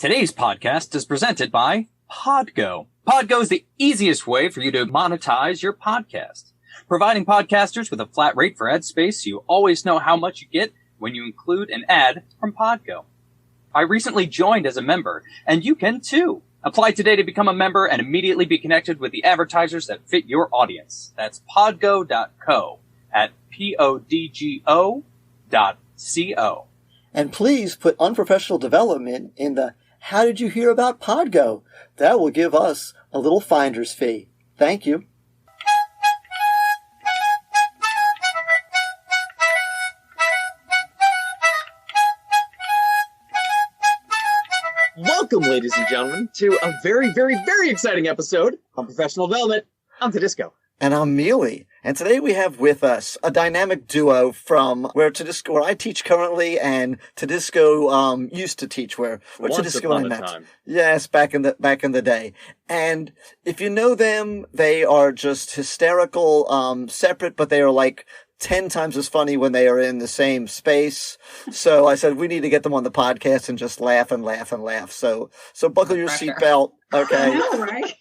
Today's podcast is presented by Podgo. Podgo is the easiest way for you to monetize your podcast, providing podcasters with a flat rate for ad space so you always know how much you get when you include an ad from Podgo. I recently joined as a member, and you can too. Apply today to become a member and immediately be connected with the advertisers that fit your audience. That's podgo.co at podgo.co. And please put unprofessional development in the "How did you hear about Podgo?" That will give us a little finder's fee. Thank you. Welcome, ladies and gentlemen, to a very, very, very exciting episode on Professional Development. I'm Tudisco. And I'm Mealey. And today we have with us a dynamic duo from where I teach currently, and Tudisco used to teach where Tudisco and I met. Yes, back in the day. And if you know them, they are just hysterical, separate, but they are like 10 times as funny when they are in the same space. So I said, we need to get them on the podcast and just laugh and laugh and laugh. So buckle your seatbelt. Okay. I know, right?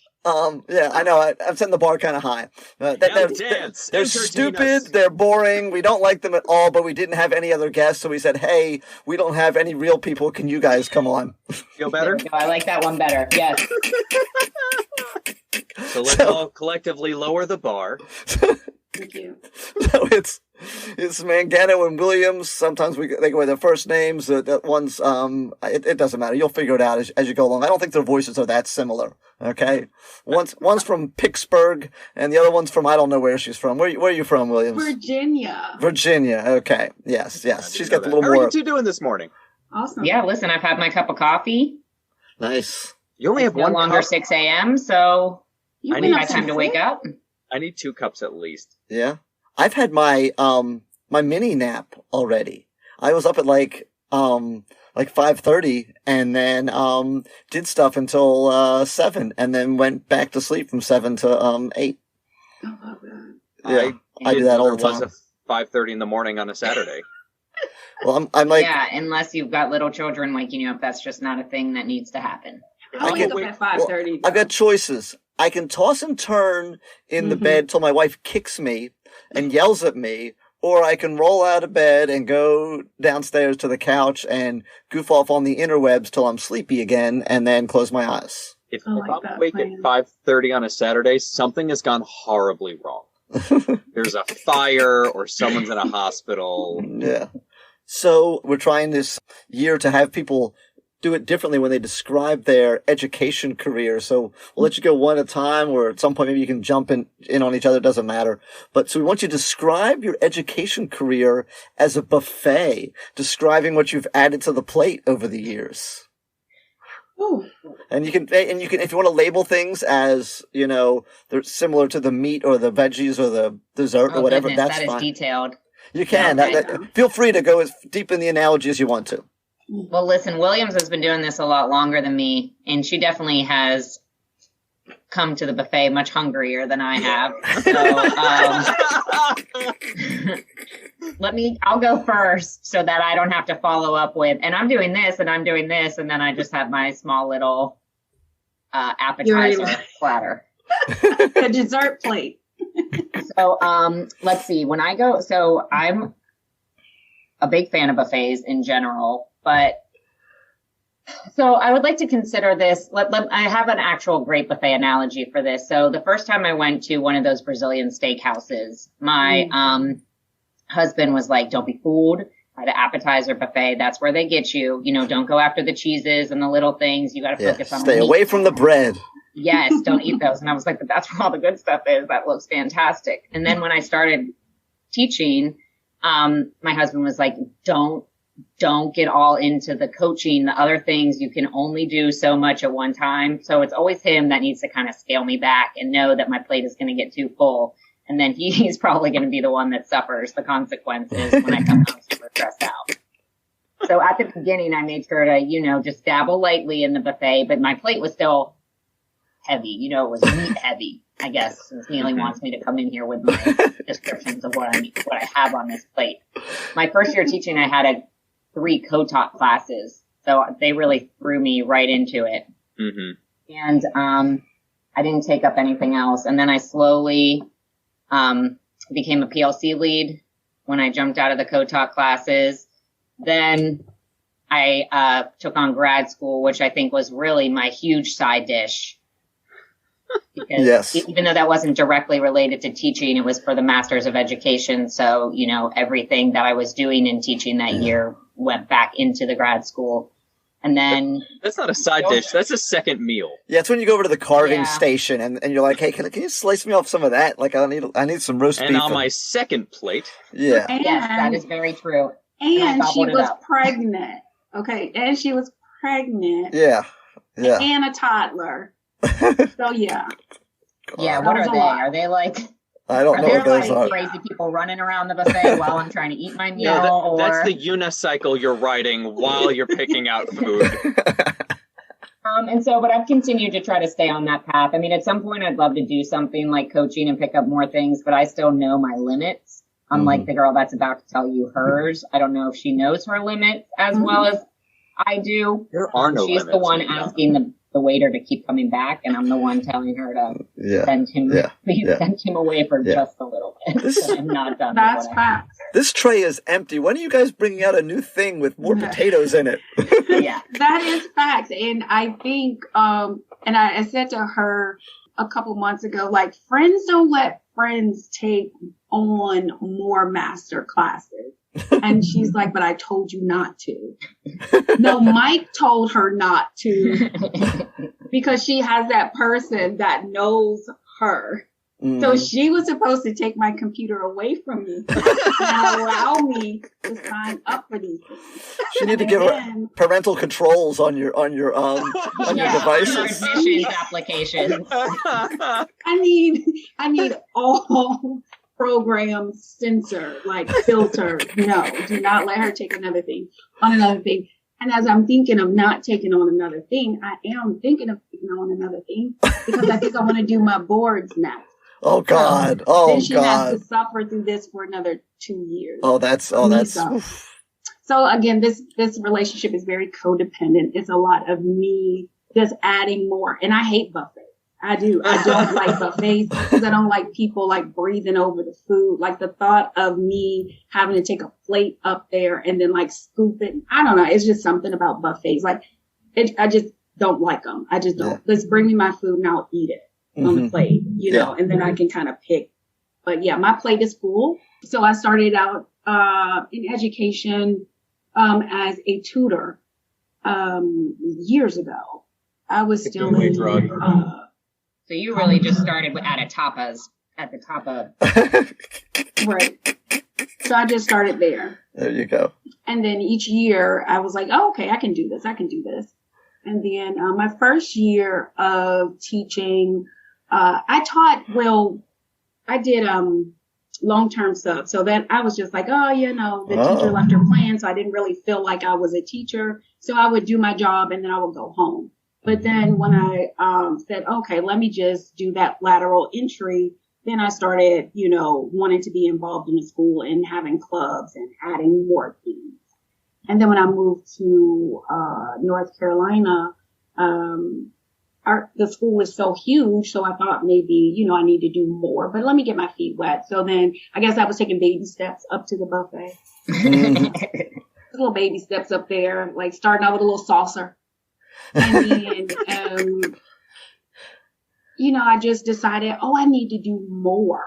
Yeah, I know. I'm setting the bar kind of high. They're stupid. They're boring. We don't like them at all, but we didn't have any other guests. So we said, hey, we don't have any real people. Can you guys come on? Feel better? I like that one better. Yes. So let's all collectively lower the bar. Thank you. So it's Mangano and Williams. Sometimes they go by their first names. That one's it doesn't matter. You'll figure it out as you go along. I don't think their voices are that similar. Okay, one's from Pittsburgh and the other one's from I don't know where she's from. Where are you from, Williams? Virginia. Okay. Yes. She's got a little more. How are you two doing this morning? Awesome. Yeah, listen, I've had my cup of coffee. Nice. You only have no one longer cup? 6 a.m., so I need my time to wake up. I need 2 cups at least. Yeah. I've had my my mini nap already. I was up at like 5:30 and then did stuff until 7 and then went back to sleep from 7 to 8. Oh, love that. Yeah. I do that all the time. It was 5:30 in the morning on a Saturday. Well, I'm like, yeah, unless you've got little children waking you up, that's just not a thing that needs to happen. I wake up at 5:30. I've got choices. I can toss and turn in the bed till my wife kicks me and yells at me, or I can roll out of bed and go downstairs to the couch and goof off on the interwebs till I'm sleepy again and then close my eyes. If I'm awake at 5:30 on a Saturday, something has gone horribly wrong. There's a fire or someone's in a hospital. Yeah. So we're trying this year to have people do it differently when they describe their education career. So we'll let you go one at a time, or at some point maybe you can jump in on each other. It doesn't matter. But so we want you to describe your education career as a buffet, describing what you've added to the plate over the years. Ooh. And you can, if you want to label things as, they're similar to the meat or the veggies or the dessert or whatever, goodness, that's that fine. is detailed. You can. Feel free to go as deep in the analogy as you want to. Well, listen, Williams has been doing this a lot longer than me, and she definitely has come to the buffet much hungrier than I have. So, I'll go first so that I don't have to follow up with, and I'm doing this, and I'm doing this, and then I just have my small little appetizer platter. The dessert plate. So, let's see. So I'm a big fan of buffets in general, but so I would like to consider this. I have an actual great buffet analogy for this. So the first time I went to one of those Brazilian steakhouses, my husband was like, "Don't be fooled by the appetizer buffet. That's where they get you. Don't go after the cheeses and the little things. You got to focus on stay the meat. away from the bread." Yes, don't eat those. And I was like, "But that's where all the good stuff is. That looks fantastic." And then when I started teaching, my husband was like, don't get all into the coaching, the other things. You can only do so much at one time. So it's always him that needs to kind of scale me back and know that my plate is going to get too full. And then he's probably going to be the one that suffers the consequences when I come home super stressed out. So at the beginning, I made sure to, just dabble lightly in the buffet, but my plate was still heavy. It was meat heavy. I guess, since Mealey wants me to come in here with my descriptions of what I have on this plate. My first year teaching, I had 3 co-taught classes. So they really threw me right into it. Mm-hmm. And I didn't take up anything else. And then I slowly became a PLC lead when I jumped out of the co-taught classes. Then I took on grad school, which I think was really my huge side dish. Because even though that wasn't directly related to teaching, it was for the Masters of Education. So, you know, everything that I was doing in teaching that year went back into the grad school. And then that's not a side dish. That's a second meal. Yeah, it's when you go over to the carving station and you're like, hey, can you slice me off some of that? Like, I need some roast beef. And on my second plate. Yeah. And, yes, that is very true. And she was pregnant. Okay. And she was pregnant. Yeah. Yeah. And a toddler. So, yeah. Yeah, what are they? Are they like... I don't know what those are. Crazy people running around the buffet while I'm trying to eat my meal. No, that's the unicycle you're riding while you're picking out food. But I've continued to try to stay on that path. I mean, at some point I'd love to do something like coaching and pick up more things, but I still know my limits. Unlike the girl that's about to tell you hers. I don't know if she knows her limits as well as I do. There are no limits. She's the one asking the waiter to keep coming back, and I'm the one telling her to send him send him away for just a little bit. I'm not done. That's facts. This tray is empty. When are you guys bringing out a new thing with more potatoes in it? Yeah, that is facts. And I think, and I said to her a couple months ago, like, friends don't let friends take on more master classes. And she's like, but I told you not to. No, Mike told her not to because she has that person that knows her. So she was supposed to take my computer away from me and allow me to sign up for these things. She need to give her parental controls on your devices. Admissions applications. I need all programs censored, like filtered. No, do not let her take another thing on another thing. And as I'm thinking of not taking on another thing, I am thinking of taking on another thing because I think I want to do my boards next. Oh God! Then she has to suffer through this for another 2 years. So again, this relationship is very codependent. It's a lot of me just adding more, and I hate buffets. I do. I don't like buffets because I don't like people like breathing over the food. Like the thought of me having to take a plate up there and then like scoop it. I don't know. It's just something about buffets. Like I just don't like them. I just don't. Yeah. Let's bring me my food and I'll eat it on the plate, you know, and then I can kind of pick. But yeah, my plate is full. So I started out in education as a tutor years ago. I was still in so you really just started at the top of. Right. So I just started there. There you go. And then each year I was like, oh, okay, I can do this. And then my first year of teaching, I did long-term sub. So then I was just like, the teacher left her plan. So I didn't really feel like I was a teacher. So I would do my job and then I would go home. But then when I said, okay, let me just do that lateral entry, then I started, wanting to be involved in the school and having clubs and adding more things. And then when I moved to North Carolina, the school was so huge, so I thought maybe, I need to do more. But let me get my feet wet. So then I guess I was taking baby steps up to the buffet. Little baby steps up there, like starting out with a little saucer. And then, I just decided, I need to do more.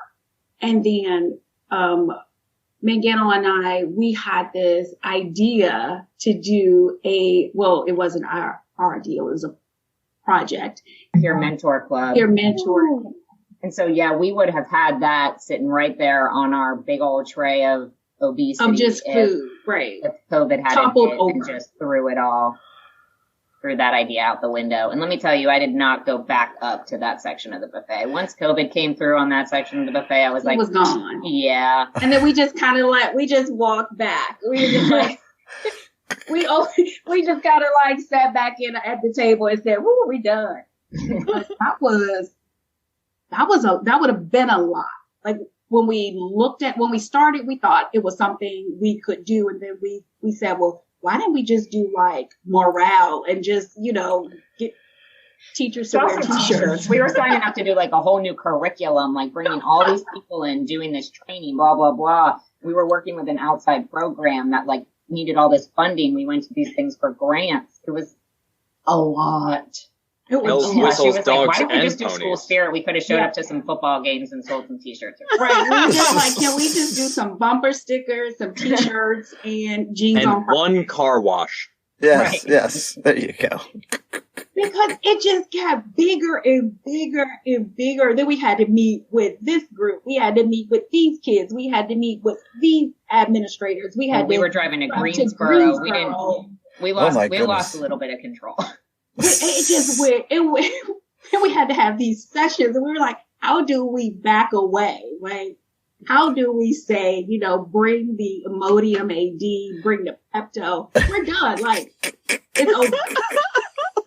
And then, Mangano and we had this idea to do it wasn't our idea, it was a project. Your mentor club. And so, we would have had that sitting right there on our big old tray of obesity. Of just food, right. If COVID hadn't hit and just threw that idea out the window. And let me tell you, I did not go back up to that section of the buffet. Once COVID came through on that section of the buffet, I was like, it was gone. Yeah. And then we just kind of we just walked back. We were just like, we just kind of sat back in at the table and said, "Woo, we done." that would have been a lot. Like when we started, we thought it was something we could do. And then we said, well, why didn't we just do like morale and just, get teachers to wear t-shirts? We were signing up to do like a whole new curriculum, like bringing all these people in, doing this training, blah, blah, blah. We were working with an outside program that like needed all this funding. We went to these things for grants. It was a lot. It was whistles, she was dogs, like, why didn't we just do ponies. school spirit? We could have showed up to some football games and sold some t-shirts. Right. We just like, can we just do some bumper stickers, some t-shirts, and jeans and on one car wash. Yes, Right. yes. There you go. Because it just got bigger and bigger and bigger. Then we had to meet with this group. We had to meet with these kids. We had to meet with these administrators. We were driving to Greensboro. We lost a little bit of control. It just went, and we had to have these sessions, and we were like, how do we back away? Like, how do we say, bring the Imodium AD, bring the Pepto? We're done. Like, it's over.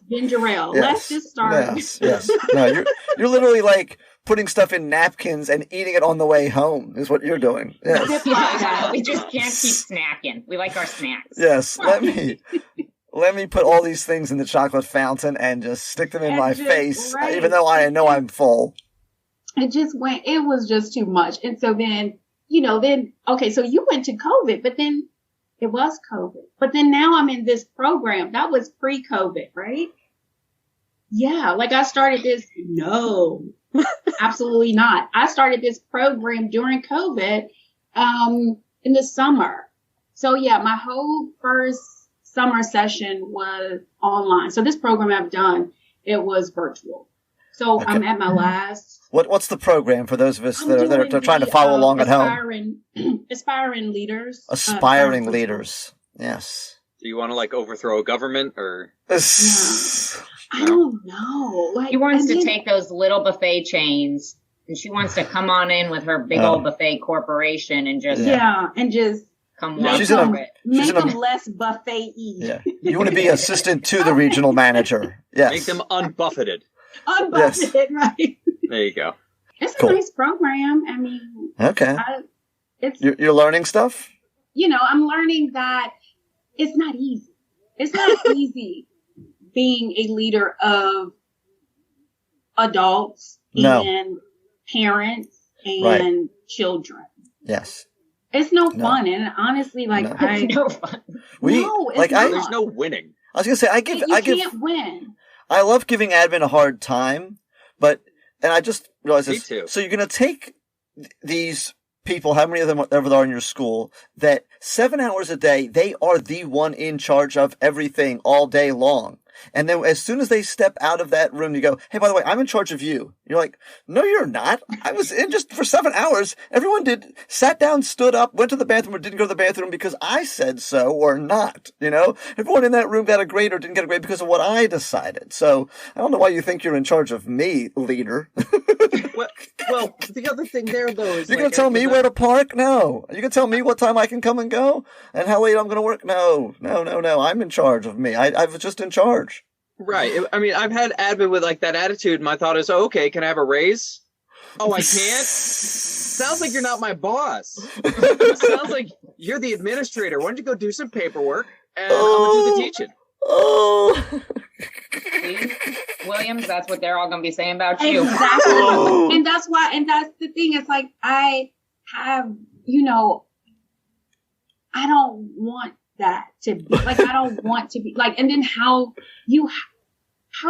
Ginger ale. Yes. Let's just start. Yes. No, you're literally like putting stuff in napkins and eating it on the way home is what you're doing. Yes. Yeah, we just can't keep snacking. We like our snacks. Yes. Let me put all these things in the chocolate fountain and just stick them in my face, right. Even though I know I'm full. It was just too much. And so then, okay, so you went to COVID, but then it was COVID. But then now I'm in this program. That was pre-COVID, right? Yeah, like I started this. No, absolutely not. I started this program during COVID in the summer. So yeah, my whole first summer session was online. So this program I've done, it was virtual. So okay. I'm at my last. What's the program for those of us that are trying to follow along at home? Aspiring leaders. Aspiring leaders. Yes. Do you want to like overthrow a government or? No. I don't know. Like, he wants to take those little buffet chains, and she wants to come on in with her big old buffet corporation and just and just come walk over it. Make them less buffet-y. Yeah. You want to be assistant to the regional manager. Yes. Make them unbuffeted. Unbuffeted, right? There you go. It's a nice program. I mean, okay. You're learning stuff? I'm learning that it's not easy. It's not easy being a leader of adults and parents and children. Yes. It's no fun. And honestly, like, it's no fun. There's no winning. I was going to say, I can't win. I love giving admin a hard time, and I just realized this. Me too. So you're going to take these people, how many of them ever there are in your school, that 7 hours a day, they are the one in charge of everything all day long. And then as soon as they step out of that room, you go, hey, by the way, I'm in charge of you. You're like, no, you're not. I was in just for 7 hours. Everyone sat down, stood up, went to the bathroom or didn't go to the bathroom because I said so or not. Everyone in that room got a grade or didn't get a grade because of what I decided. So I don't know why you think you're in charge of me, leader. well, the other thing there, though, is you're going to tell me where to park? No. You're going to tell me what time I can come and go and how late I'm going to work? No. I'm in charge of me. I was just in charge. Right. I mean, I've had admin with like that attitude. My thought is, okay, can I have a raise? Oh, I can't? Sounds like you're not my boss. Sounds like you're the administrator. Why don't you go do some paperwork and I'm going to do the teaching? Oh. See? Williams, that's what they're all going to be saying about you. Exactly. And that's the thing. It's like, I have, I don't want that to be like, I don't want to be like, and then how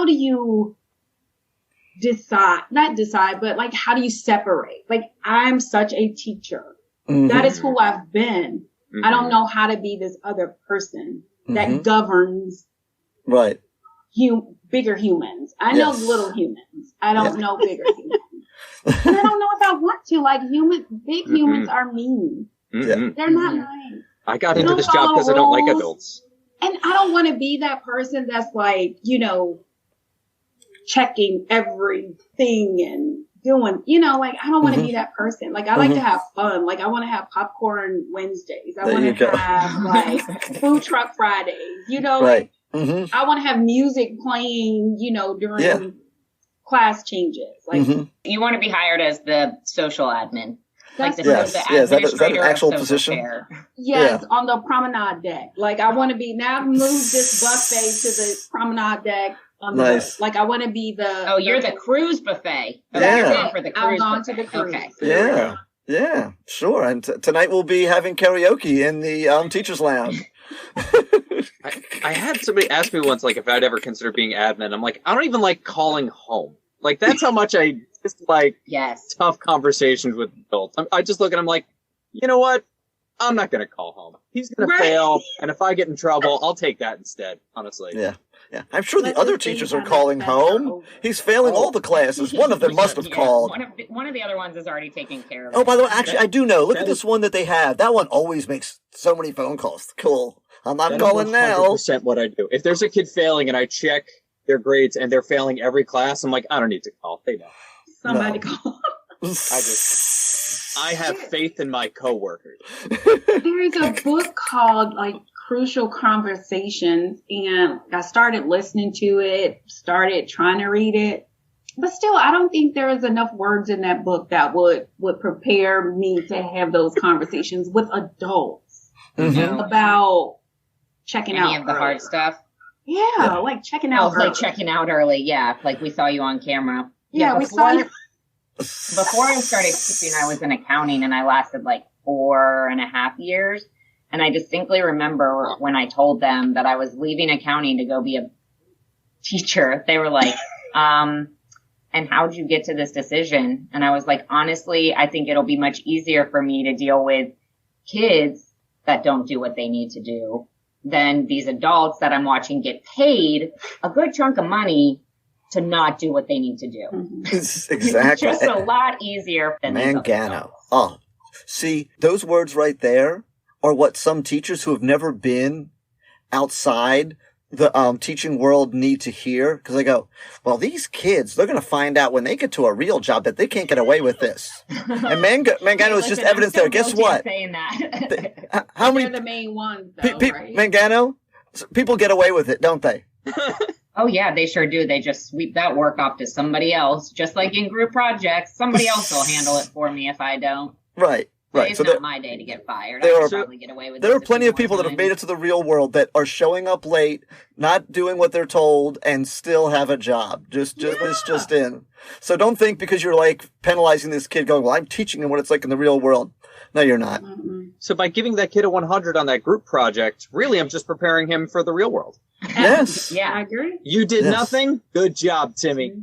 do you not decide, but like, how do you separate? Like, I'm such a teacher. Mm-hmm. That is who I've been. Mm-hmm. I don't know how to be this other person that governs bigger humans. I know little humans. I don't know bigger humans. And I don't know if I want to. Like, big humans are mean. Mm-hmm. They're not nice. I got into this job because I don't like adults. And I don't want to be that person that's like, checking everything and doing, like, I don't want to be that person. Like, I like to have fun. Like, I want to have popcorn Wednesdays. I want to have, like, food truck Fridays. Like, I want to have music playing, during class changes. Like, you want to be hired as the social admin. Like the, yes. the Is that an actual of position? Yes, on the promenade deck. Like I want to be now. Move this buffet to the promenade deck. On the Nice. boat. Like I want to be the. Oh, you're the cruise buffet. Yeah. You're going for the cruise I'm going buffet. to the cruise. Okay. Yeah. Yeah, sure. And tonight we'll be having karaoke in the teacher's lounge. I had somebody ask me once, like, if I'd ever consider being admin. I'm like, I don't even like calling home. Like, that's how much I dislike tough conversations with adults. I just look at him like, you know what? I'm not going to call home. He's going to fail, and if I get in trouble, I'll take that instead, honestly. Yeah. Yeah, I'm sure the other teachers are calling home. He's failing all the classes. One of them must have called. One of the other ones is already taking care of it. Oh, by the way, actually, I do know. Look at this one that they have. That one always makes so many phone calls. Cool. I'm not calling now. That's 100% what I do. If there's a kid failing and I check their grades and they're failing every class, I'm like, I don't need to call. They know. Somebody call. I have faith in my coworkers. There's a book called Crucial Conversations, and I started listening to it, started trying to read it, but still I don't think there is enough words in that book that would prepare me to have those conversations with adults about checking out any of the hard stuff. Yeah, like checking out early. Like checking out early. Yeah, like we saw you on camera. Yeah, we saw you. Before I started teaching, I was in accounting, and I lasted like 4.5 years. And I distinctly remember when I told them that I was leaving accounting to go be a teacher, they were like, and how'd you get to this decision? And I was like, honestly, I think it'll be much easier for me to deal with kids that don't do what they need to do than these adults that I'm watching get paid a good chunk of money to not do what they need to do. Exactly. Just a lot easier than Mangano. Oh, see, those words right there are what some teachers who have never been outside the teaching world need to hear. Because they go, well, these kids, they're going to find out when they get to a real job that they can't get away with this. And Mangano is just evidence there. Guess what? Saying that. How many? They're the main ones, though, right? Mangano, people get away with it, don't they? Oh, yeah, they sure do. They just sweep that work off to somebody else. Just like in group projects, somebody else will handle it for me if I don't. Right. Right. It's not my day to get fired. I could probably get away with it. There are plenty of people that have made it to the real world that are showing up late, not doing what they're told, and still have a job. Just in. So don't think because you're like penalizing this kid going, well, I'm teaching him what it's like in the real world. No, you're not. Mm-hmm. So by giving that kid a 100 on that group project, really I'm just preparing him for the real world. Yes. Yeah. I agree. You did nothing? Good job, Timmy.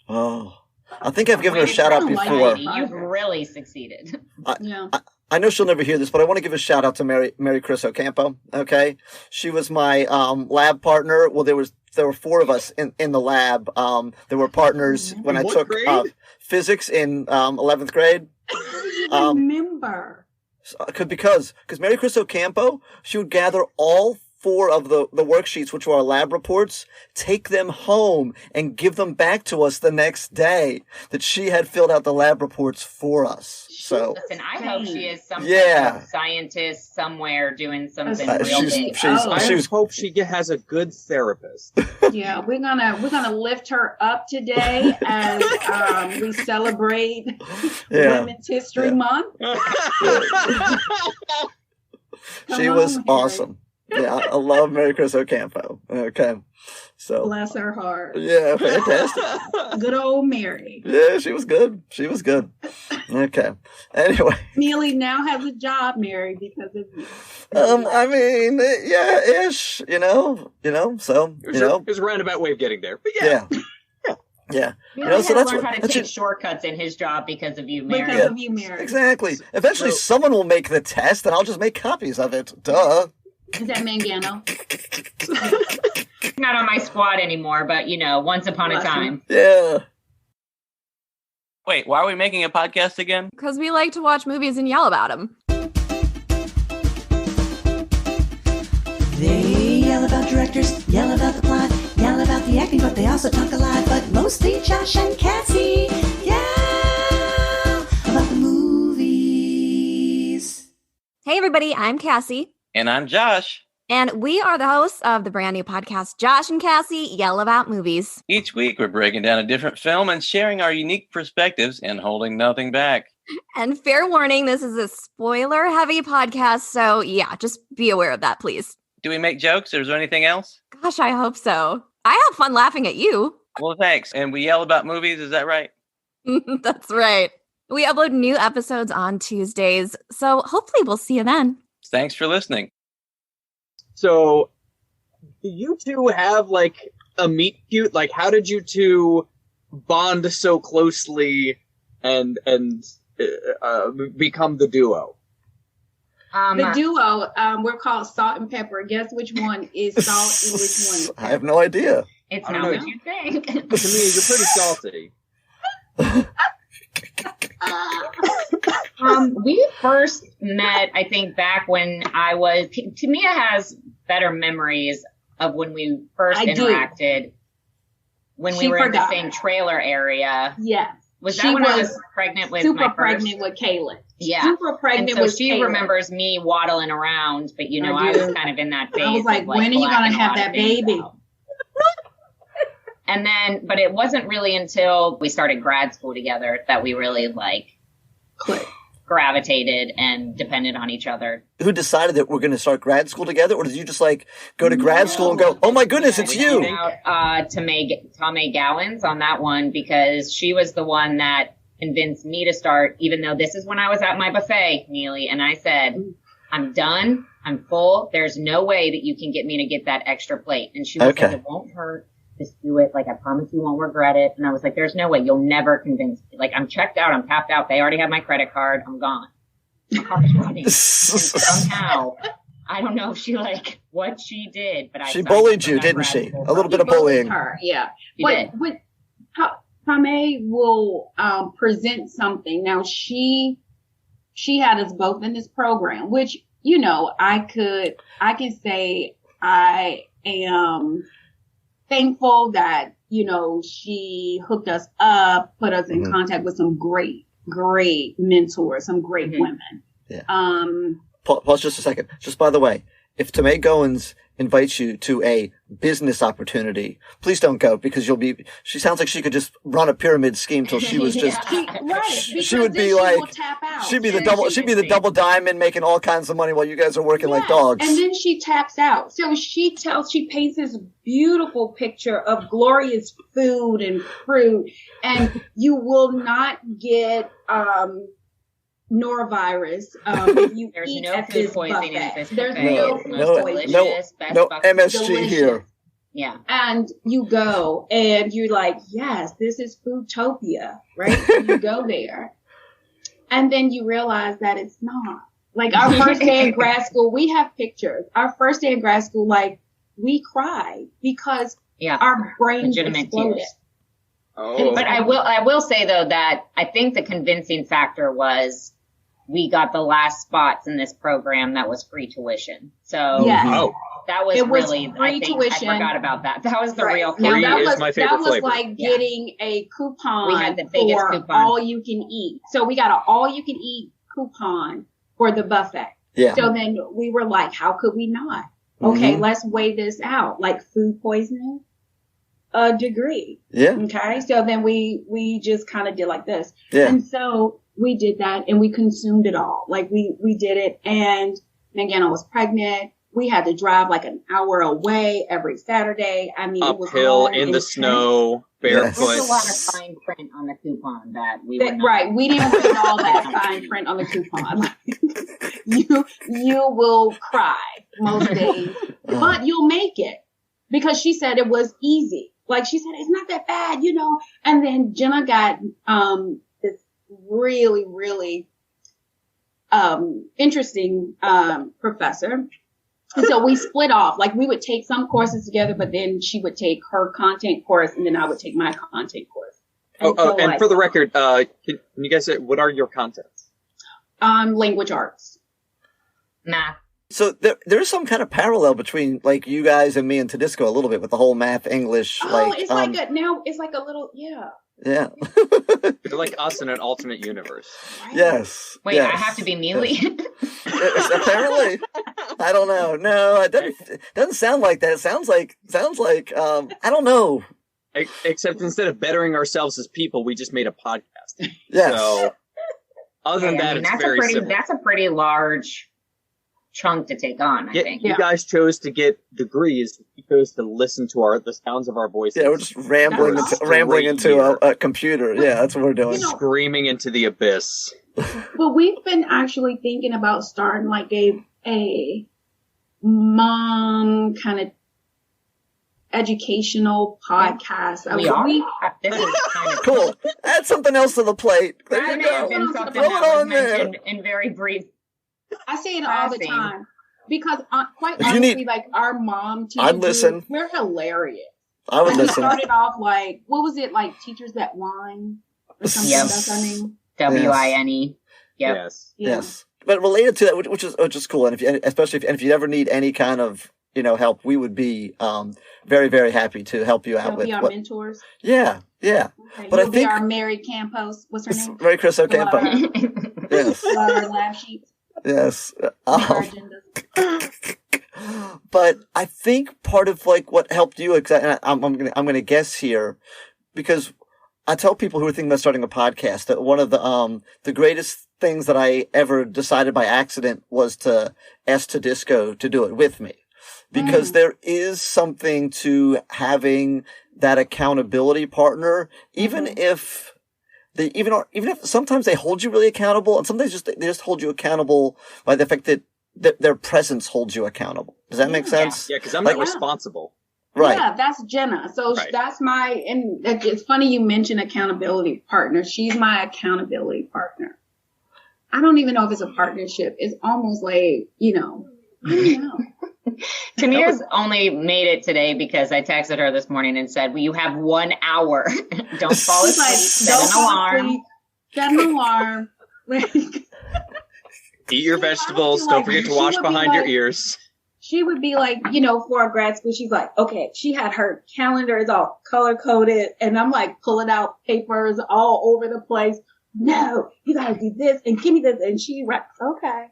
Oh. I think I've given her a shout out before. You've really succeeded. I know she'll never hear this, but I want to give a shout out to Mary Chris Ocampo. Okay, she was my lab partner. Well, there were 4 of us in the lab. There were partners when I took physics in 11th grade. I remember. Because Mary Chris Ocampo, she would gather all 4 of the worksheets, which were our lab reports, take them home and give them back to us the next day that she had filled out the lab reports for us. So, listen, I hope she is some kind of scientist somewhere doing something real big. I hope she has a good therapist. Yeah, we're gonna lift her up today as we celebrate Women's History Month. She was awesome. Yeah, I love Mary Chris Ocampo. Okay. So bless her heart. Yeah, fantastic. Good old Mary. Yeah, she was good. Okay. Anyway. Mealey now has a job, Mary, because of you. I mean, yeah, ish, so, There's a roundabout way of getting there, but yeah. Yeah. So that's learn how to take shortcuts in his job because of you, Mary. Because of you, Mary. Exactly. Eventually someone will make the test and I'll just make copies of it. Duh. Is that Mangano? Not on my squad anymore, but once upon a time. Yeah. Wait, why are we making a podcast again? Because we like to watch movies and yell about them. They yell about directors, yell about the plot, yell about the acting, but they also talk a lot. But mostly Josh and Cassie yell about the movies. Hey, everybody, I'm Cassie. And I'm Josh. And we are the hosts of the brand new podcast, Josh and Cassie Yell About Movies. Each week, we're breaking down a different film and sharing our unique perspectives and holding nothing back. And fair warning, this is a spoiler-heavy podcast, so yeah, just be aware of that, please. Do we make jokes, or is there anything else? Gosh, I hope so. I have fun laughing at you. Well, thanks. And we yell about movies, is that right? That's right. We upload new episodes on Tuesdays, so hopefully we'll see you then. Thanks for listening. So, do you two have, like, a meet cute? Like, how did you two bond so closely and become the duo? The duo, we're called Salt and Pepper. Guess which one is salt and which one is pepper? I have no idea. It's not what you think. To me, you're pretty salty. We first met, I think, back when Tamia has better memories of when we first interacted. When we were in the same trailer area. Yes. Was that when I was pregnant with super pregnant with Kaylin? Yeah. Super pregnant and so with she Kaylin. remembers me waddling around, but I was kind of in that phase. I was like, when are you going to have that baby? And then, but it wasn't really until we started grad school together that we really gravitated and depended on each other. Who decided that we're going to start grad school together, or did you just go to grad school and go, oh my goodness, it's you? Tomei Gowans on that one because she was the one that convinced me to start, even though this is when I was at my buffet, Mealey, and I said, I'm done, I'm full, there's no way that you can get me to get that extra plate. And she was like, it won't hurt. Just do it. I promise you won't regret it. And I was like, there's no way. You'll never convince me. I'm checked out. I'm tapped out. They already have my credit card. I'm gone. My car's running. And somehow, I don't know if she what she did, but she bullied you, didn't she? A little bit of bullying. Her, yeah. Tomei will present something. Now, she had us both in this program, which, I can say I am thankful that, she hooked us up, put us in contact with some great mentors, some great women. Yeah. Pause just a second. Just by the way, if Tomei Goins invites you to a business opportunity, please don't go because she sounds like she could just run a pyramid scheme till she was just, she would be she'd be the double diamond making all kinds of money while you guys are working like dogs. And then she taps out. So she paints this beautiful picture of glorious food and fruit, and you will not get, norovirus. If you There's eat no at food this poisoning buffet. at this There's buffet. no MSG delicious. here. Yeah. And you go and you're like, yes, this is Foodtopia, right? You go there. And then you realize that it's not. Our first day in grad school, we have pictures. Our first day in grad school, we cried because our brains exploded. Oh. But I will say though that I think the convincing factor was we got the last spots in this program that was free tuition. So that was really free tuition. I forgot about that. That was the real free is my favorite flavor. That was like getting a coupon we had the biggest for coupon. all you can eat. So we got an all you can eat coupon for the buffet. Yeah. So then we were like, how could we not? Okay, let's weigh this out. Food poisoning, a degree. Yeah. Okay. So then we just kind of did like this. Yeah. And so we did that and we consumed it all. We did it, and Mangano was pregnant. We had to drive an hour away every Saturday. I mean, uphill it was in the snow, barefoot. There's a lot of fine print on the coupon that we were not. Right. We didn't put all that fine print on the coupon. You will cry most days, but you'll make it because she said it was easy. She said, it's not that bad, And then Jenna got this really, really interesting professor. And so we split off. We would take some courses together, but then she would take her content course, and then I would take my content course. And for the record, can you guys say, what are your contents? Language arts. Math. So there's some kind of parallel between you guys and me and Tudisco a little bit with the whole math, English. It's it's like a little, yeah. Yeah. You're like us in an alternate universe. Right? Yes. Wait, yes. I have to be Mealey? Apparently. I don't know. No, it doesn't sound like that. It sounds like I don't know. Except instead of bettering ourselves as people, we just made a podcast. Yes. So Other than that, it's very simple. That's a pretty large chunk to take on, I think. You guys chose to get degrees. You chose to listen to the sounds of our voices. Yeah, we're just rambling into a computer. Yeah, that's what we're doing. Screaming into the abyss. But we've been actually thinking about starting like a mom kind of educational podcast. This is kind of cool. Add something else to the plate. There that you may go. have been something Throw that it was on there. mentioned in very brief. I say it all the time because, quite If honestly, like our mom teachers, I'd listen. We're hilarious. I would listen. Started off like, what was it, like Teachers That Whine or something? Yep. That's our name. WINE. Yep. Yes. Yeah. Yes. But related to that, which is cool, and if you ever need any kind of help, we would be very, very happy to help you out They'll with. be our mentors. Yeah. Okay. But You'll I think be our Mary Campos. What's her name? Mary Chris Ocampo. Yes. Our lab sheets. Yes. Our agendas. But I think part of like what helped you, and I'm gonna guess here, because I tell people who are thinking about starting a podcast that one of the greatest things that I ever decided by accident was to ask Tudisco to do it with me, because there is something to having that accountability partner, even if sometimes they hold you really accountable, and sometimes they just hold you accountable by the fact that their presence holds you accountable. Does that make sense? Yeah, because I'm not responsible. Right. Yeah, that's Jenna. So that's and it's funny you mention accountability partner. She's my accountability partner. I don't even know if it's a partnership. It's almost like, I don't know. Tamia's only made it today because I texted her this morning and said, well, you have 1 hour. Don't fall asleep. Set an alarm. Set an alarm. Eat your vegetables. Don't forget to wash behind your ears. She would be like, for our grad school, she's like, okay, she had her calendars all color coded, and I'm like pulling out papers all over the place. No, you gotta do this and give me this. And she okay.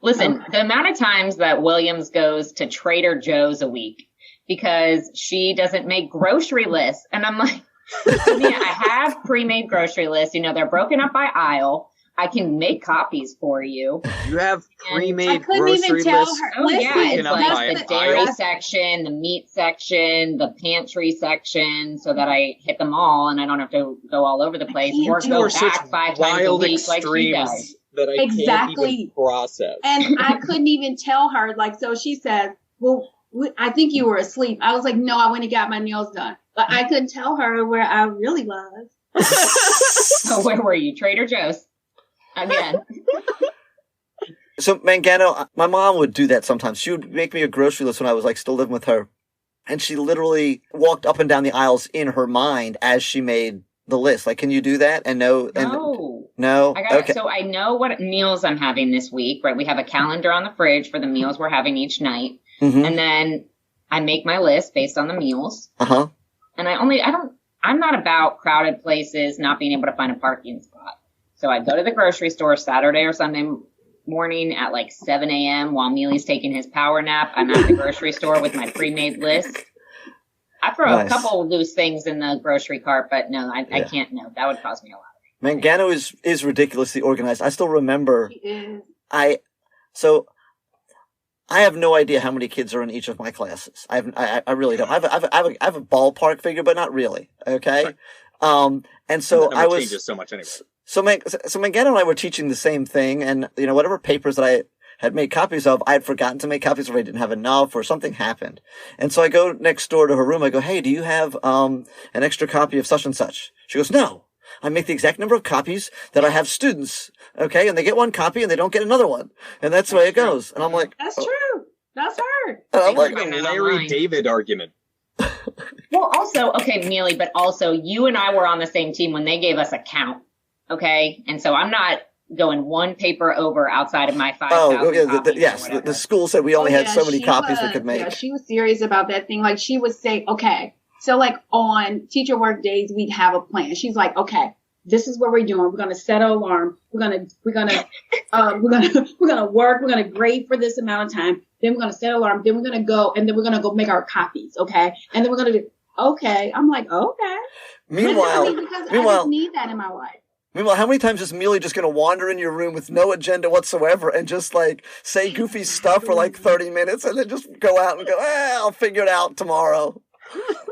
Listen, the amount of times that Williams goes to Trader Joe's a week because she doesn't make grocery lists. And I'm like, yeah, I have pre-made grocery lists. They're broken up by aisle. I can make copies for you. You have pre-made grocery lists? Oh, yeah. It's like the dairy section, the meat section, the pantry section, so that I hit them all and I don't have to go all over the place or go back 5 times a week like he does. That I can't even process. And I couldn't even tell her, so she said, well, I think you were asleep. I was like, no, I went and got my nails done. But I couldn't tell her where I really was. So where were you? Trader Joe's. Again. So Mangano, my mom would do that sometimes. She would make me a grocery list when I was still living with her. And she literally walked up and down the aisles in her mind as she made the list. Can you do that? And no. Okay. So I know what meals I'm having this week, right? We have a calendar on the fridge for the meals we're having each night. Mm-hmm. And then I make my list based on the meals. Uh-huh. And I'm not about crowded places, not being able to find a parking spot. So I go to the grocery store Saturday or Sunday morning at 7 a.m. while Mealey's taking his power nap. I'm at the grocery store with my pre-made list. I throw a couple loose things in the grocery cart, but no, I can't. No, that would cause me a lot. Mangano is ridiculously organized. I still remember. I have no idea how many kids are in each of my classes. I really don't. I have a ballpark figure, but not really. Okay. And so I was changes so much anyway. So Mangano and I were teaching the same thing, and whatever papers that I had made copies of, I had forgotten to make copies, or I didn't have enough, or something happened. And so I go next door to her room. I go, hey, do you have an extra copy of such and such? She goes, no. I make the exact number of copies that I have students. Okay, and they get one copy and they don't get another one, and that's the way it goes. And I'm like, that's true. That's her. And I'm like, a Larry David argument. Well, also, okay, Mealey, but also you and I were on the same team when they gave us a count. Okay, and so I'm not going one paper over outside of my 5,000 copies. Yes, the school said we only had so many copies we could make. Yeah, she was serious about that thing. She would say, okay, so on teacher work days, we'd have a plan. She's like, okay, this is what we're doing. We're going to set an alarm. We're going to work. We're going to grade for this amount of time. Then we're going to set an alarm. Then we're going to go, and then we're going to go make our copies. Okay, and then we're going to do. Okay, I'm like, okay. Meanwhile, I just need that in my life. Meanwhile, how many times is Mealey just going to wander in your room with no agenda whatsoever and just, like, say goofy stuff for, like, 30 minutes and then just go out and go, I'll figure it out tomorrow?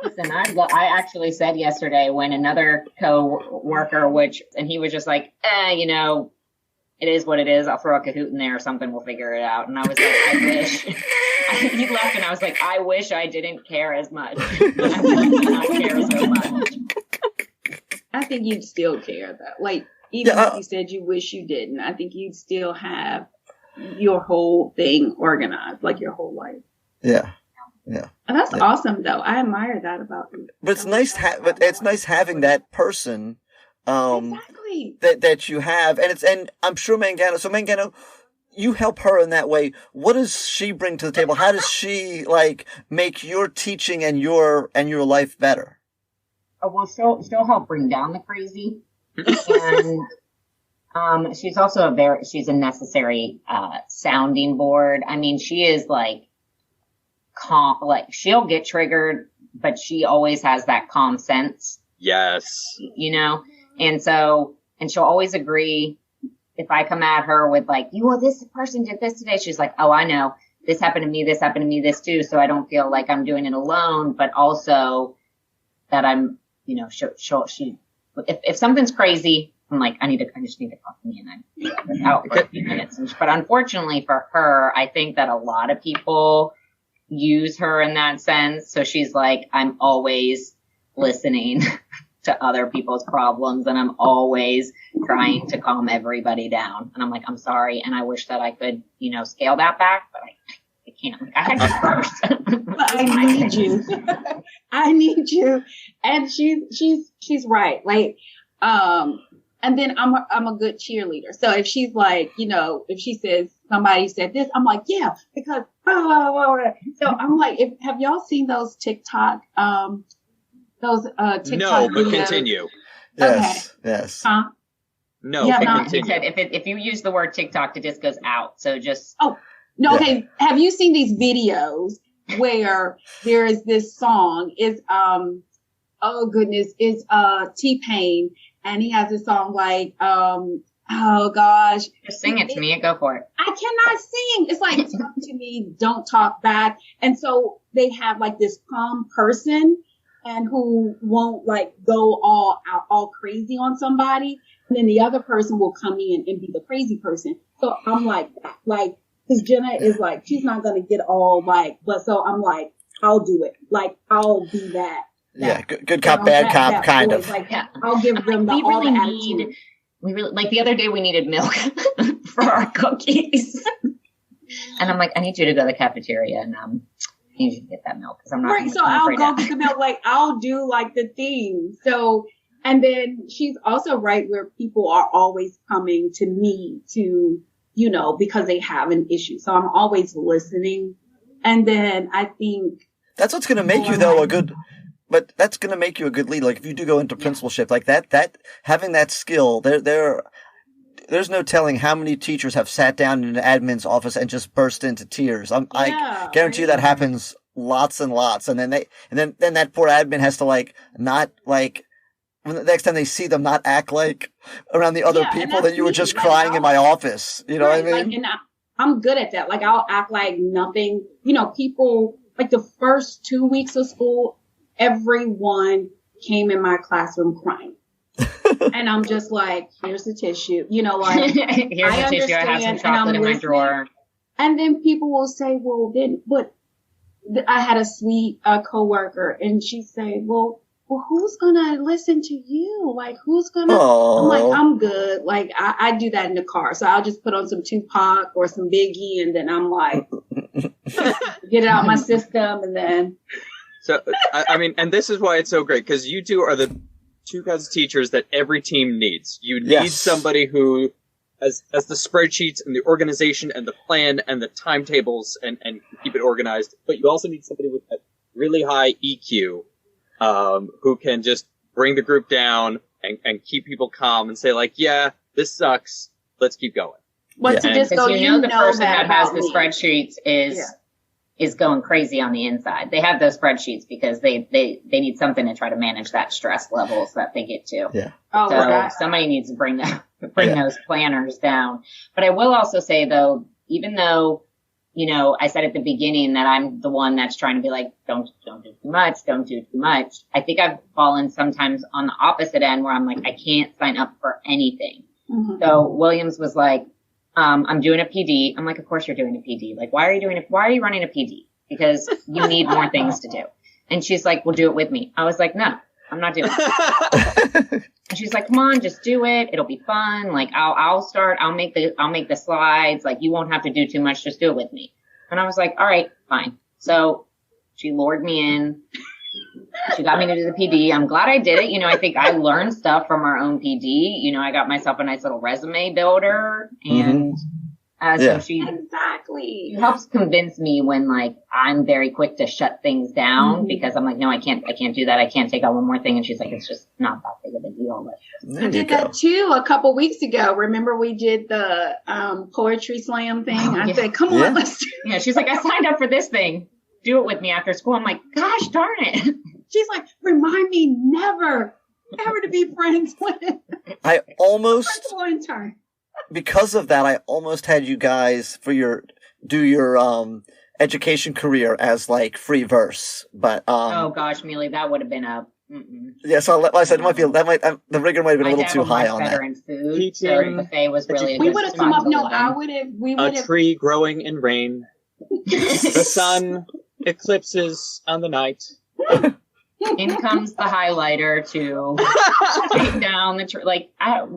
Listen, I actually said yesterday when another co-worker, and he was just like, you know, it is what it is. I'll throw a Kahoot in there or something. We'll figure it out. And I was like, I wish. He left and I was like, I wish I didn't care as much. I did not care so much. I think you'd still care though. Like, even if you said you wish you didn't, I think you'd still have your whole thing organized, like your whole life. Yeah. Yeah. And that's awesome though. I admire that about you. But it's nice but it's nice having that person exactly. that you have. And I'm sure Mangano, you help her in that way. What does she bring to the table? How does she like make your teaching and your life better? Oh, well, she'll help bring down the crazy, and she's also she's a necessary sounding board. I mean, she is like calm. Like she'll get triggered, but she always has that calm sense. Yes, you know, and she'll always agree. If I come at her with like, this person did this today, she's like, oh, I know this happened to me, this too, so I don't feel like I'm doing it alone, but also that I'm. You know, if something's crazy, I'm like, I just need to talk to me and I'm out for a few minutes. But unfortunately for her, I think that a lot of people use her in that sense. So she's like, I'm always listening to other people's problems and I'm always trying to calm everybody down. And I'm like, I'm sorry. And I wish that I could, scale that back, but I can't. I had you first. But I need you. I need you. And she's right. Like, and then I'm a good cheerleader. So if she's like, if she says somebody said this, I'm like, yeah, because so I'm like, have y'all seen those TikTok No, but videos? continue. Yes. Okay. Yes. Huh? No, yeah, but no, continue. he said if you use the word TikTok, it just goes out. So just no. Yeah. Okay. Have you seen these videos where there is this song? It's oh goodness, it's T-Pain, and he has a song like oh gosh, just sing it to me and go for it. I cannot sing. It's like talk to me, don't talk back. And so they have like this calm person and who won't like go all crazy on somebody, and then the other person will come in and be the crazy person. So I'm like because Jenna is like, she's not going to get all like, but so I'm like, I'll do it. Like, I'll be that. Yeah, good cop, bad cop, kind of. Like, I'll give them all the attitude. We really, like the other day we needed milk for our cookies. And I'm like, I need you to go to the cafeteria and I need you to get that milk because I'm not. Right, so I'll go get the milk. Like, I'll do like the thing. So, and then she's also right where people are always coming to me to, because they have an issue. So I'm always listening. And then I think that's what's going to make you though but that's going to make you a good leader. Like if you do go into principalship like that having that skill, there's no telling how many teachers have sat down in an admin's office and just burst into tears. I guarantee you that happens lots and lots. And then then that poor admin has to not when the next time they see them, not act like around the other people that you were just crying in my office. You know what I mean? And I'm good at that. Like I'll act like nothing. People like the first 2 weeks of school, everyone came in my classroom crying. And I'm just like, here's the tissue. Here's the tissue. I have some chocolate in my drawer. And then people will say, well, then, but I had a sweet coworker and she said, well, who's gonna listen to you? Like, who's gonna? Aww. I'm like, I'm good. Like, I do that in the car. So I'll just put on some Tupac or some Biggie, and then I'm like, get it out my system, and then. So, I mean, and this is why it's so great, because you two are the two kinds of teachers that every team needs. You need somebody who has the spreadsheets and the organization and the plan and the timetables and keep it organized. But you also need somebody with that really high EQ. Who can just bring the group down and keep people calm and say like, yeah, this sucks. Let's keep going. But Tudisco, the person that has the spreadsheets is is going crazy on the inside. They have those spreadsheets because they need something to try to manage that stress levels that they get to. Yeah. Oh, so somebody needs to bring those planners down. But I will also say though, even though, you know, I said at the beginning that I'm the one that's trying to be like, don't do too much, don't do too much. I think I've fallen sometimes on the opposite end where I'm like, I can't sign up for anything. Mm-hmm. So Williams was like, I'm doing a PD. I'm like, of course you're doing a PD. Like, why are you running a PD? Because you need more things to do. And she's like, well, do it with me. I was like, no, I'm not doing it. And she's like, come on, just do it. It'll be fun. Like, I'll start. I'll make the slides. Like, you won't have to do too much. Just do it with me. And I was like, all right, fine. So she lured me in. She got me to do the PD. I'm glad I did it. You know, I think I learned stuff from our own PD. You know, I got myself a nice little resume builder, and so she helps convince me when like I'm very quick to shut things down because I'm like, no, I can't do that. I can't take on one more thing. And she's like, it's just not that big of a deal. I did that too a couple weeks ago. Remember we did the poetry slam thing? I said, come on, let's do it. Yeah, she's like, I signed up for this thing. Do it with me after school. I'm like, gosh darn it. She's like, remind me never to be friends with. I almost, because of that, I almost had you guys do your education career as like free verse, but oh gosh, Mealey, that would have been a. Yeah, so like I said, the rigor might have been a little too high on that. In food, so the buffet was really. We would have come up. No, I would have. We would have. A tree growing in rain. The sun eclipses on the night. In comes the highlighter to take down the tree. Like,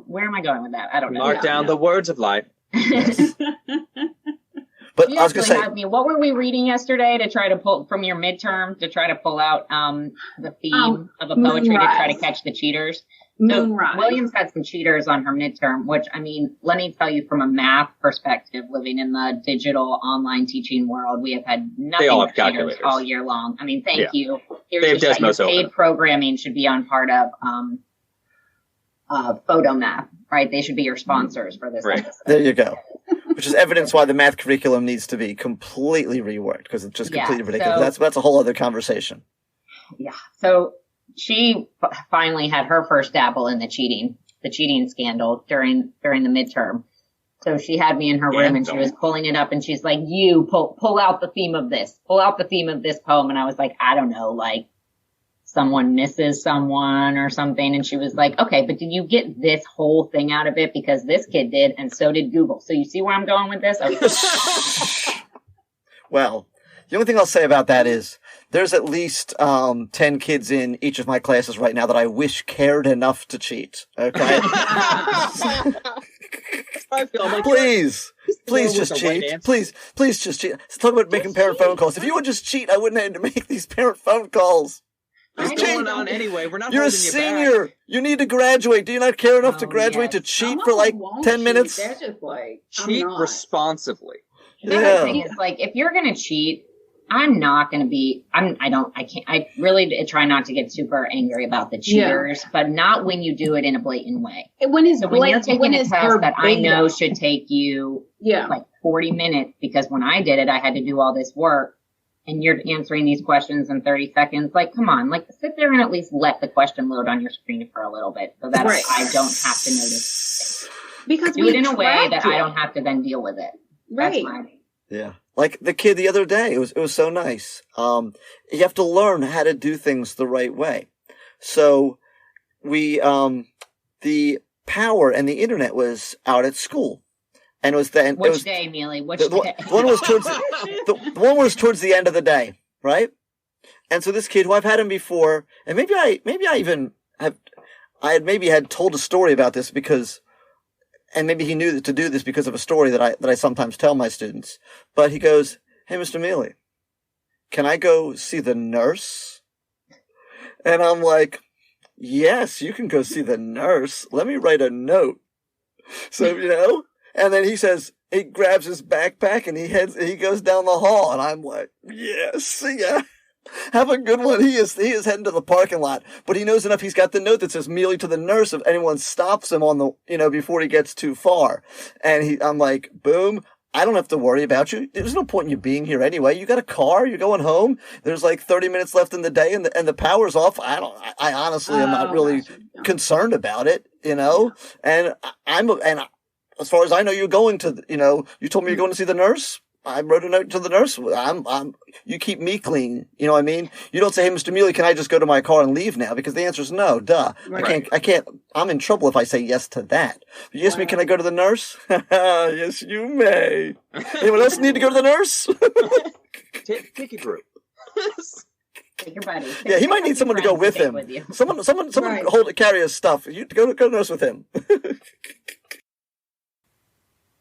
where am I going with that? I don't know. Mark down the words of life. Yes. But I was going to say, what were we reading yesterday to try to pull from your midterm to try to pull out the theme of a poetry to try to catch the cheaters? Moonrise. So Williams had some cheaters on her midterm, which, I mean, let me tell you from a math perspective, living in the digital online teaching world, we have had nothing but cheaters all year long. I mean, thank you. Here's just paid programming should be on part of PhotoMath, right? They should be your sponsors for this episode. There you go. Which is evidence why the math curriculum needs to be completely reworked, because it's just completely ridiculous. So, that's a whole other conversation. Yeah. So she finally had her first dabble in the cheating scandal during the midterm. So she had me in her room and she was pulling it up and she's like, you pull out the theme of this poem. And I was like, I don't know, like someone misses someone or something. And she was like, okay, but did you get this whole thing out of it? Because this kid did. And so did Google. So you see where I'm going with this? Well, the only thing I'll say about that is there's at least 10 kids in each of my classes right now that I wish cared enough to cheat. Okay? Please just cheat. Please just cheat. Let's talk about making parent phone calls. If you would just cheat, I wouldn't have to make these parent phone calls. It's going on anyway. We're not. You're a senior. You need to graduate. Do you not care enough to graduate to cheat for like 10 minutes? They're just like, cheat responsibly. The other thing is, like, if you're going to cheat, I'm not going to be, I really try not to get super angry about the cheaters, but not when you do it in a blatant way. When you're taking a test that I know should take you like 40 minutes, because when I did it, I had to do all this work and you're answering these questions in 30 seconds. Like, come on, like sit there and at least let the question load on your screen for a little bit so that I don't have to notice. Because do it in a way that I don't have to then deal with it. Right. Yeah. Like the kid the other day, it was so nice. You have to learn how to do things the right way. So we, the power and the internet was out at school. And it was then. Which day, Mealey? Which day? The one was towards the one was towards the end of the day, right? And so this kid, who I've had him before, and maybe I even had told a story about this because, and maybe he knew to do this because of a story that I sometimes tell my students. But he goes, "Hey, Mr. Mealey, can I go see the nurse?" And I'm like, "Yes, you can go see the nurse. Let me write a note." So, and then he grabs his backpack and he goes down the hall, and I'm like, "Yes, see ya. Have a good one." He is heading to the parking lot, but he knows enough. He's got the note that says "Mealey to the nurse" if anyone stops him on the, before he gets too far. And I'm like, boom, I don't have to worry about you. There's no point in you being here anyway. You got a car. You're going home. There's like 30 minutes left in the day, and the power's off. I honestly am not really concerned about it, you know. And as far as I know, you're going to, you know, you told me you're going to see the nurse. I wrote a note to the nurse. You keep me clean. You know what I mean? You don't say, hey, Mr. Mealey, can I just go to my car and leave now? Because the answer is no. Duh. Right. I can't. I'm in trouble if I say yes to that. But you ask me, can I go to the nurse? Yes, you may. Anyone else need to go to the nurse? Take a group. Take your buddy. Yeah, he might need someone to go with him. Someone carry his stuff. You go to the nurse with him.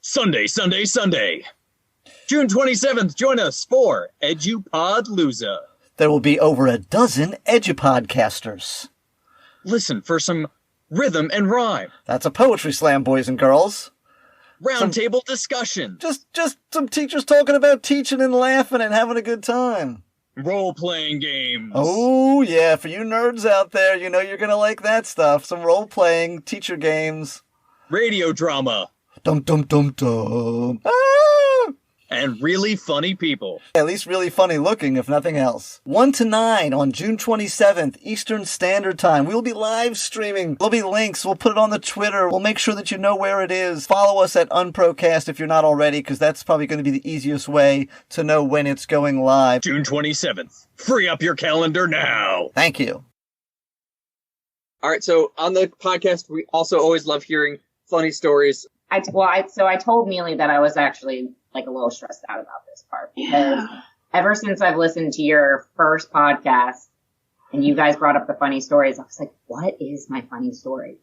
Sunday. June 27th, join us for EduPodlooza. There will be over a dozen EduPodcasters. Listen for some rhythm and rhyme. That's a poetry slam, boys and girls. Roundtable discussion. Just some teachers talking about teaching and laughing and having a good time. Role-playing games. Oh, yeah, for you nerds out there, you know you're going to like that stuff. Some role-playing teacher games. Radio drama. Dum dum dum dum. Ah! And really funny people. At least really funny looking, if nothing else. 1 to 9 on June 27th, Eastern Standard Time. We'll be live streaming. There'll be links. We'll put it on the Twitter. We'll make sure that you know where it is. Follow us at Unprocast if you're not already, because that's probably going to be the easiest way to know when it's going live. June 27th. Free up your calendar now. Thank you. All right, so on the podcast, we also always love hearing funny stories. I told Mealey that I was actually like a little stressed out about this part because ever since I've listened to your first podcast and you guys brought up the funny stories, I was like, what is my funny story?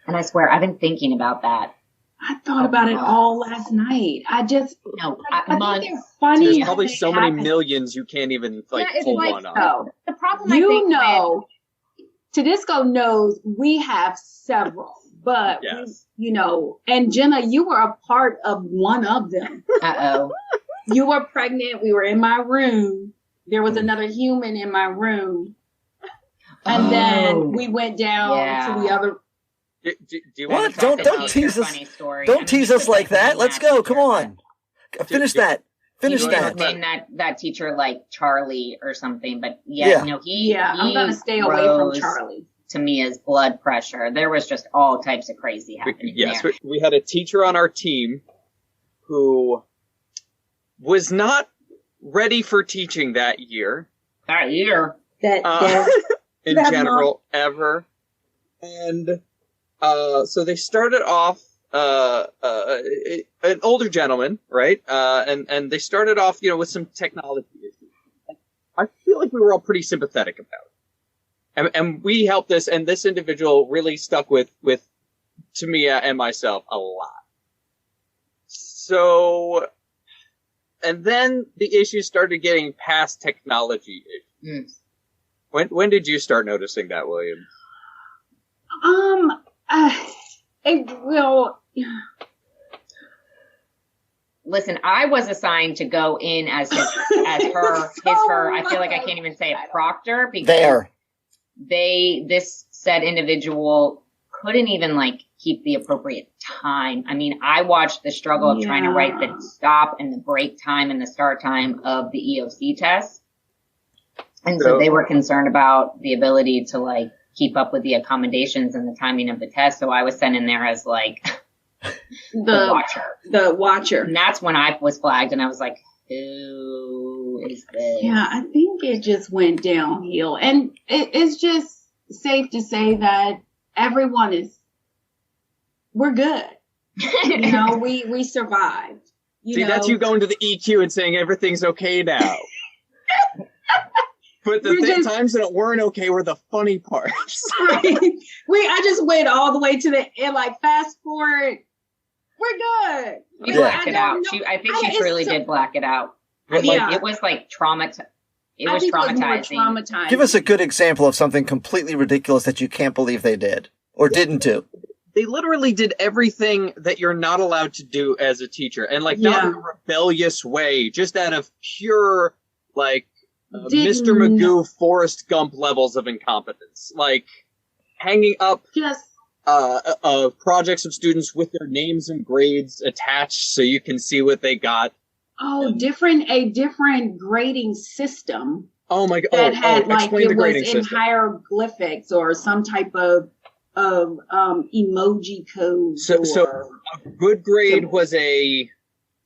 And I swear I've been thinking about that. I thought about it all last night. I think they're funny. There's probably so many millions you can't even pull one on. The problem Tudisco knows we have several. But, and Jenna, you were a part of one of them. Uh-oh. You were pregnant. We were in my room. There was another human in my room. And then we went down to the other. Do you want to don't tease us. Don't tease us like that. Let's go. Come on. Finish that. Finish that. Name that teacher like Charlie or something. But I'm going to stay away from Charlie. To me as blood pressure. There was just all types of crazy happening there. We had a teacher on our team who was not ready for teaching that year. In general, ever. And so they started off an older gentleman, right? And they started off, with some technology issues. I feel like we were all pretty sympathetic about it. And we helped this, and this individual really stuck with Tamia and myself a lot. So, and then the issues started getting past technology issues. When did you start noticing that, William? Listen, I was assigned to go in as her. I feel like I can't even say a proctor because this said individual couldn't even keep the appropriate time. I mean, I watched the struggle of trying to write the stop and the break time and the start time of the EOC test. And so they were concerned about the ability to keep up with the accommodations and the timing of the test. So I was sent in there as the watcher. And that's when I was flagged and I was like, who is this? Yeah, I think it just went downhill. And it's just safe to say that we're good. We survived. That's you going to the EQ and saying everything's okay now. But the times that weren't okay were the funny parts. I just went all the way to the end, fast forward. We're good. She blacked it out. I think she truly did black it out. I mean, it was traumatizing. It was traumatizing. Give us a good example of something completely ridiculous that you can't believe they did or didn't do. They literally did everything that you're not allowed to do as a teacher. And not in a rebellious way, just out of pure, Mr. Magoo, Forrest Gump levels of incompetence. Hanging up projects of students with their names and grades attached so you can see what they got. Oh, a different grading system. Oh my god! That had like explain it the was grading in system. hieroglyphics or some type of emoji code. So a good grade was a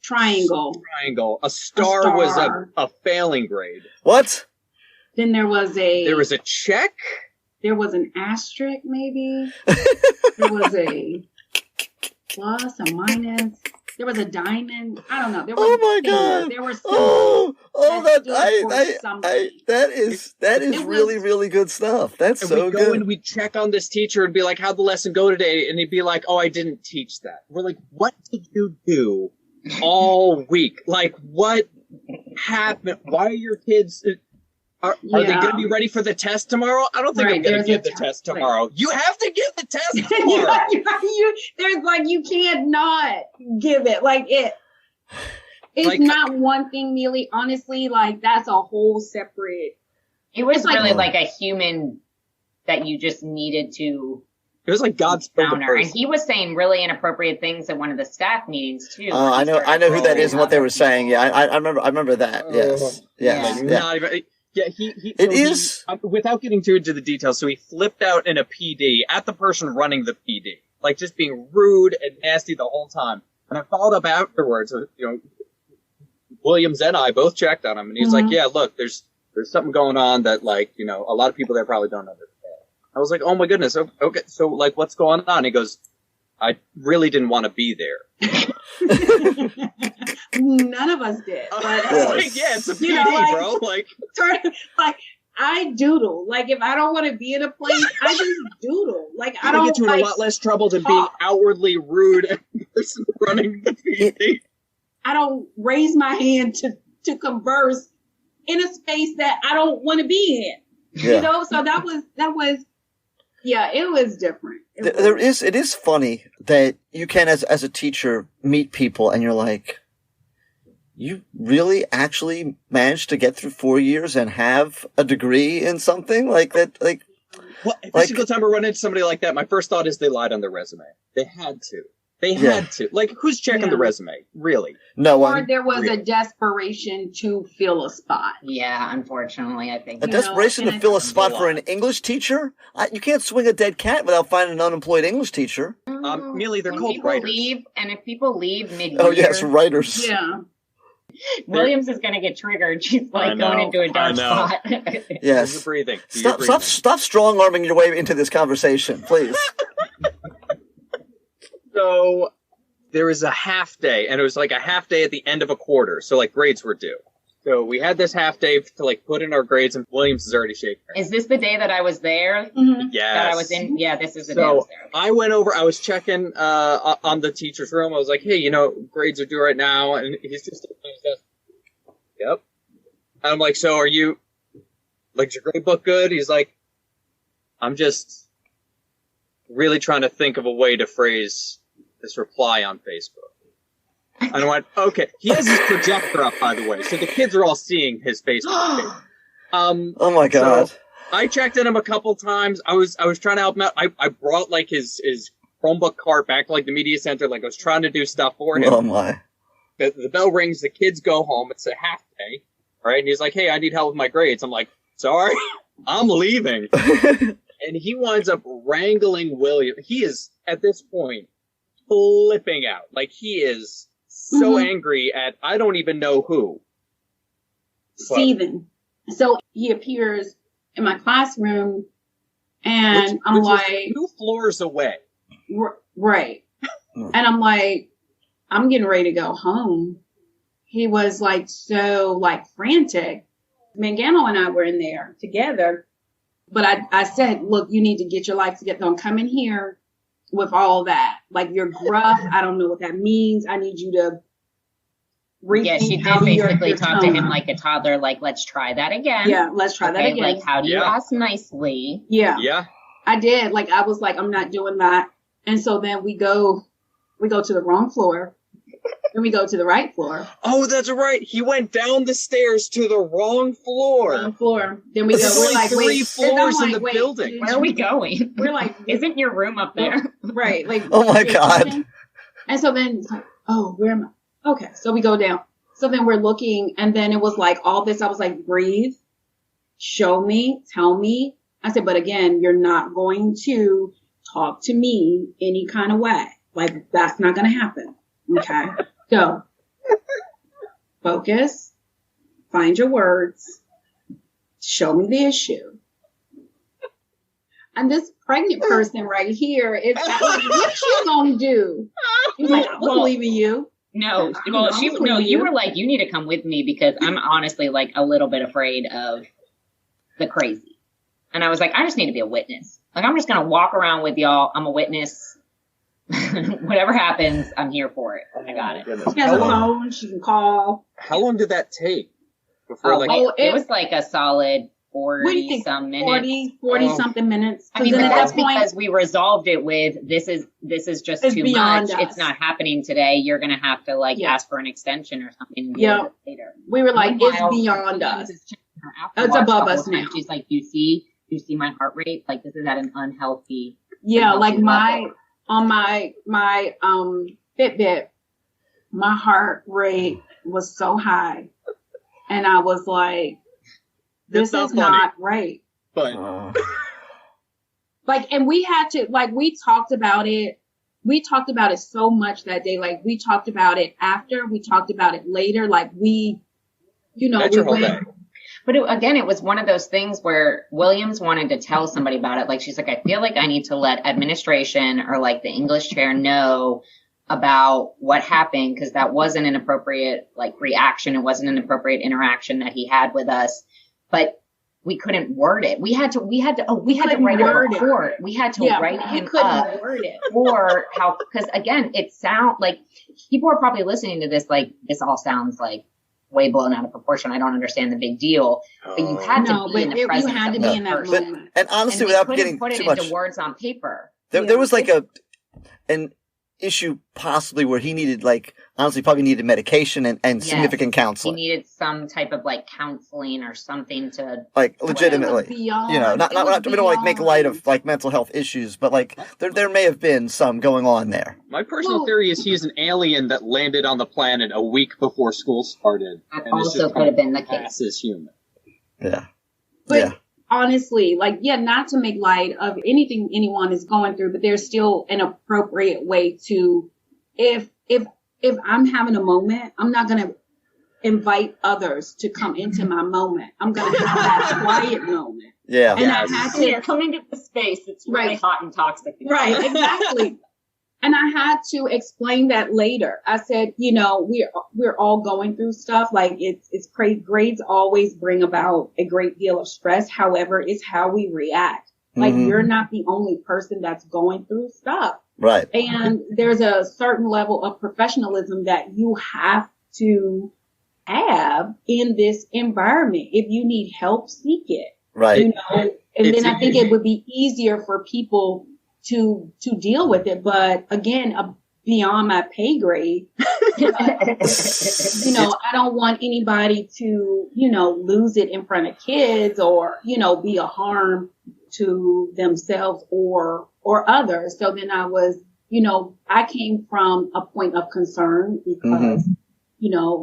triangle. A star was a failing grade. What? Then there was a check. There was an asterisk, maybe. There was a plus, a minus. There was a diamond. I don't know. There was oh my god! There were that is really, really good stuff. That's so good. And we'd check on this teacher and be like, "How'd the lesson go today?" And he'd be like, "Oh, I didn't teach that." We're like, "What did you do all week? Like, what happened? Why are your kids?" Are they going to be ready for the test tomorrow? I don't think I'm going to give the test tomorrow. Right. You have to give the test tomorrow. You can't not give it. Like it's like, not one thing, Mealey. Honestly, like that's a whole separate. It was really like a human that you just needed to. It was like God's counter, and he was saying really inappropriate things at one of the staff meetings too. I know who that is and what they were saying. Yeah, I remember that. Yes. Not even. Yeah, without getting too into the details, so he flipped out in a PD at the person running the PD, like just being rude and nasty the whole time. And I followed up afterwards, Williams and I both checked on him, and he's like, "Yeah, look, there's something going on that, like, a lot of people there probably don't understand." I was like, "Oh my goodness, okay, so like, what's going on?" He goes, "I really didn't want to be there." None of us did. But, it's a PD, bro. Like I doodle. Like if I don't want to be in a place, I just doodle. Like I don't get you in a lot less trouble than being outwardly rude and person running the PD. I don't raise my hand to converse in a space that I don't want to be in. Yeah. So that was. Yeah, it was different. It is funny that you can, as a teacher, meet people and you're like, you really actually managed to get through 4 years and have a degree in something like that? Like, well, every single time I run into somebody like that, my first thought is they lied on their resume. They had to. They had to. Like, who's checking the resume? Really? No one. Or there was a desperation to fill a spot. Yeah, unfortunately, I think. A desperation to fill a spot for an English teacher? You can't swing a dead cat without finding an unemployed English teacher. Mealey, they're called writers. If people leave mid-year... Oh, yes, writers. Yeah. Williams is going to get triggered. She's like going into a dark spot. Yes. You're breathing. Stop strong-arming your way into this conversation, please. So there was a half day, and it was like a half day at the end of a quarter. So like grades were due. So we had this half day to like put in our grades, and Williams is already shaking. Is this the day that I was there? Mm-hmm. Yes. That I was in. Yeah, this is the day I was there. I went over. I was checking on the teacher's room. I was like, "Hey, grades are due right now," and he's just on his desk. Yep. And I'm like, "So are you? Like, is your grade book good?" He's like, "I'm just really trying to think of a way to phrase this reply on Facebook." And I went, okay. He has his projector up, by the way, so the kids are all seeing his Facebook page. Oh my god! So I checked in him a couple times. I was trying to help him out. I brought like his Chromebook cart back to like the media center. Like I was trying to do stuff for him. Oh my! The bell rings. The kids go home. It's a half day, right? And he's like, "Hey, I need help with my grades." I'm like, "Sorry, I'm leaving." And he winds up wrangling William. He is at this point flipping out. Like he is so angry at I don't even know who. Steven. So he appears in my classroom, and I'm like 2 floors away. Right. And I'm like, I'm getting ready to go home. He was like so like frantic. Mangano and I were in there together. But I said, look, you need to get your life together. Don't come in here with all that. Like, you're gruff. I don't know what that means. I need you to rethink. Yeah, she did basically talk to him like a toddler, like, let's try that again. Yeah, let's try that again. Like, how do you ask nicely? Yeah. Yeah. I did. Like, I was like, I'm not doing that. And so then we go to the wrong floor. Then we go to the right floor. Oh, that's right. He went down the stairs to the wrong floor. Wrong floor. Then we go. There's We're only like, three floors in the building. Where are we going? We're like, isn't your room up there? Right. Like, oh my God. And so then it's like, oh, where am I? Okay. So we go down. So then we're looking, and then it was like all this. I was like, breathe, show me, tell me. I said, but again, you're not going to talk to me any kind of way. Like, that's not going to happen. Okay. Go. Focus. Find your words. Show me the issue. And this pregnant person right here is like, what you gonna do? He's like, I don't believe in you. No, well, you were like, you need to come with me because I'm honestly like a little bit afraid of the crazy. And I was like, I just need to be a witness. Like, I'm just going to walk around with y'all. I'm a witness. Whatever happens, I'm here for it. I got it. She has a phone. She can call. How long did that take? Before, it was like a solid 40-some minutes. 40 something minutes. I mean, but that's because we resolved it with, this is just too much. Us. It's not happening today. You're going to have to ask for an extension or something. Yeah. Later. We were like, it's beyond us. It's above us now. She's like, you see my heart rate? Like, this is at an unhealthy. Yeah. Like on my Fitbit, my heart rate was so high. And I was like, this is not right. But like, and we had to, like, we talked about it. We talked about it so much that day. Like, we talked about it after, we talked about it later. Like, we went. But it was one of those things where Williams wanted to tell somebody about it. Like, she's like, I feel like I need to let administration or like the English chair know about what happened, because that wasn't an appropriate like reaction. It wasn't an appropriate interaction that he had with us, but we couldn't word it. We had to write a report. We had to write him up for how, because again, it sounds like people are probably listening to this like, this all sounds like way blown out of proportion. I don't understand the big deal, but you had to be in the presence. You had to be in that moment. And honestly, without getting put it too much into words on paper, there was like an issue possibly where he needed, like, honestly probably needed medication and significant counseling. He needed some type of like counseling or something to like legitimately, beyond, we don't like make light of like mental health issues, but like there may have been some going on there. My personal theory is he's an alien that landed on the planet a week before school started. That also could have been the case. As human. Yeah. But honestly, like, not to make light of anything anyone is going through, but there's still an appropriate way to, if I'm having a moment, I'm not going to invite others to come into my moment. I'm going to have that quiet moment. Yeah. And I had to come into the space. It's really hot and toxic. Right. Exactly. And I had to explain that later. I said, we're all going through stuff. Like, it's crazy. Grades always bring about a great deal of stress. However, it's how we react. Like, you're not the only person that's going through stuff. Right. And there's a certain level of professionalism that you have to have in this environment. If you need help, seek it. Right. And then I think it would be easier for people to deal with it. But again, beyond my pay grade, I don't want anybody to, lose it in front of kids or, be a harm to themselves or others. So then I was, I came from a point of concern because,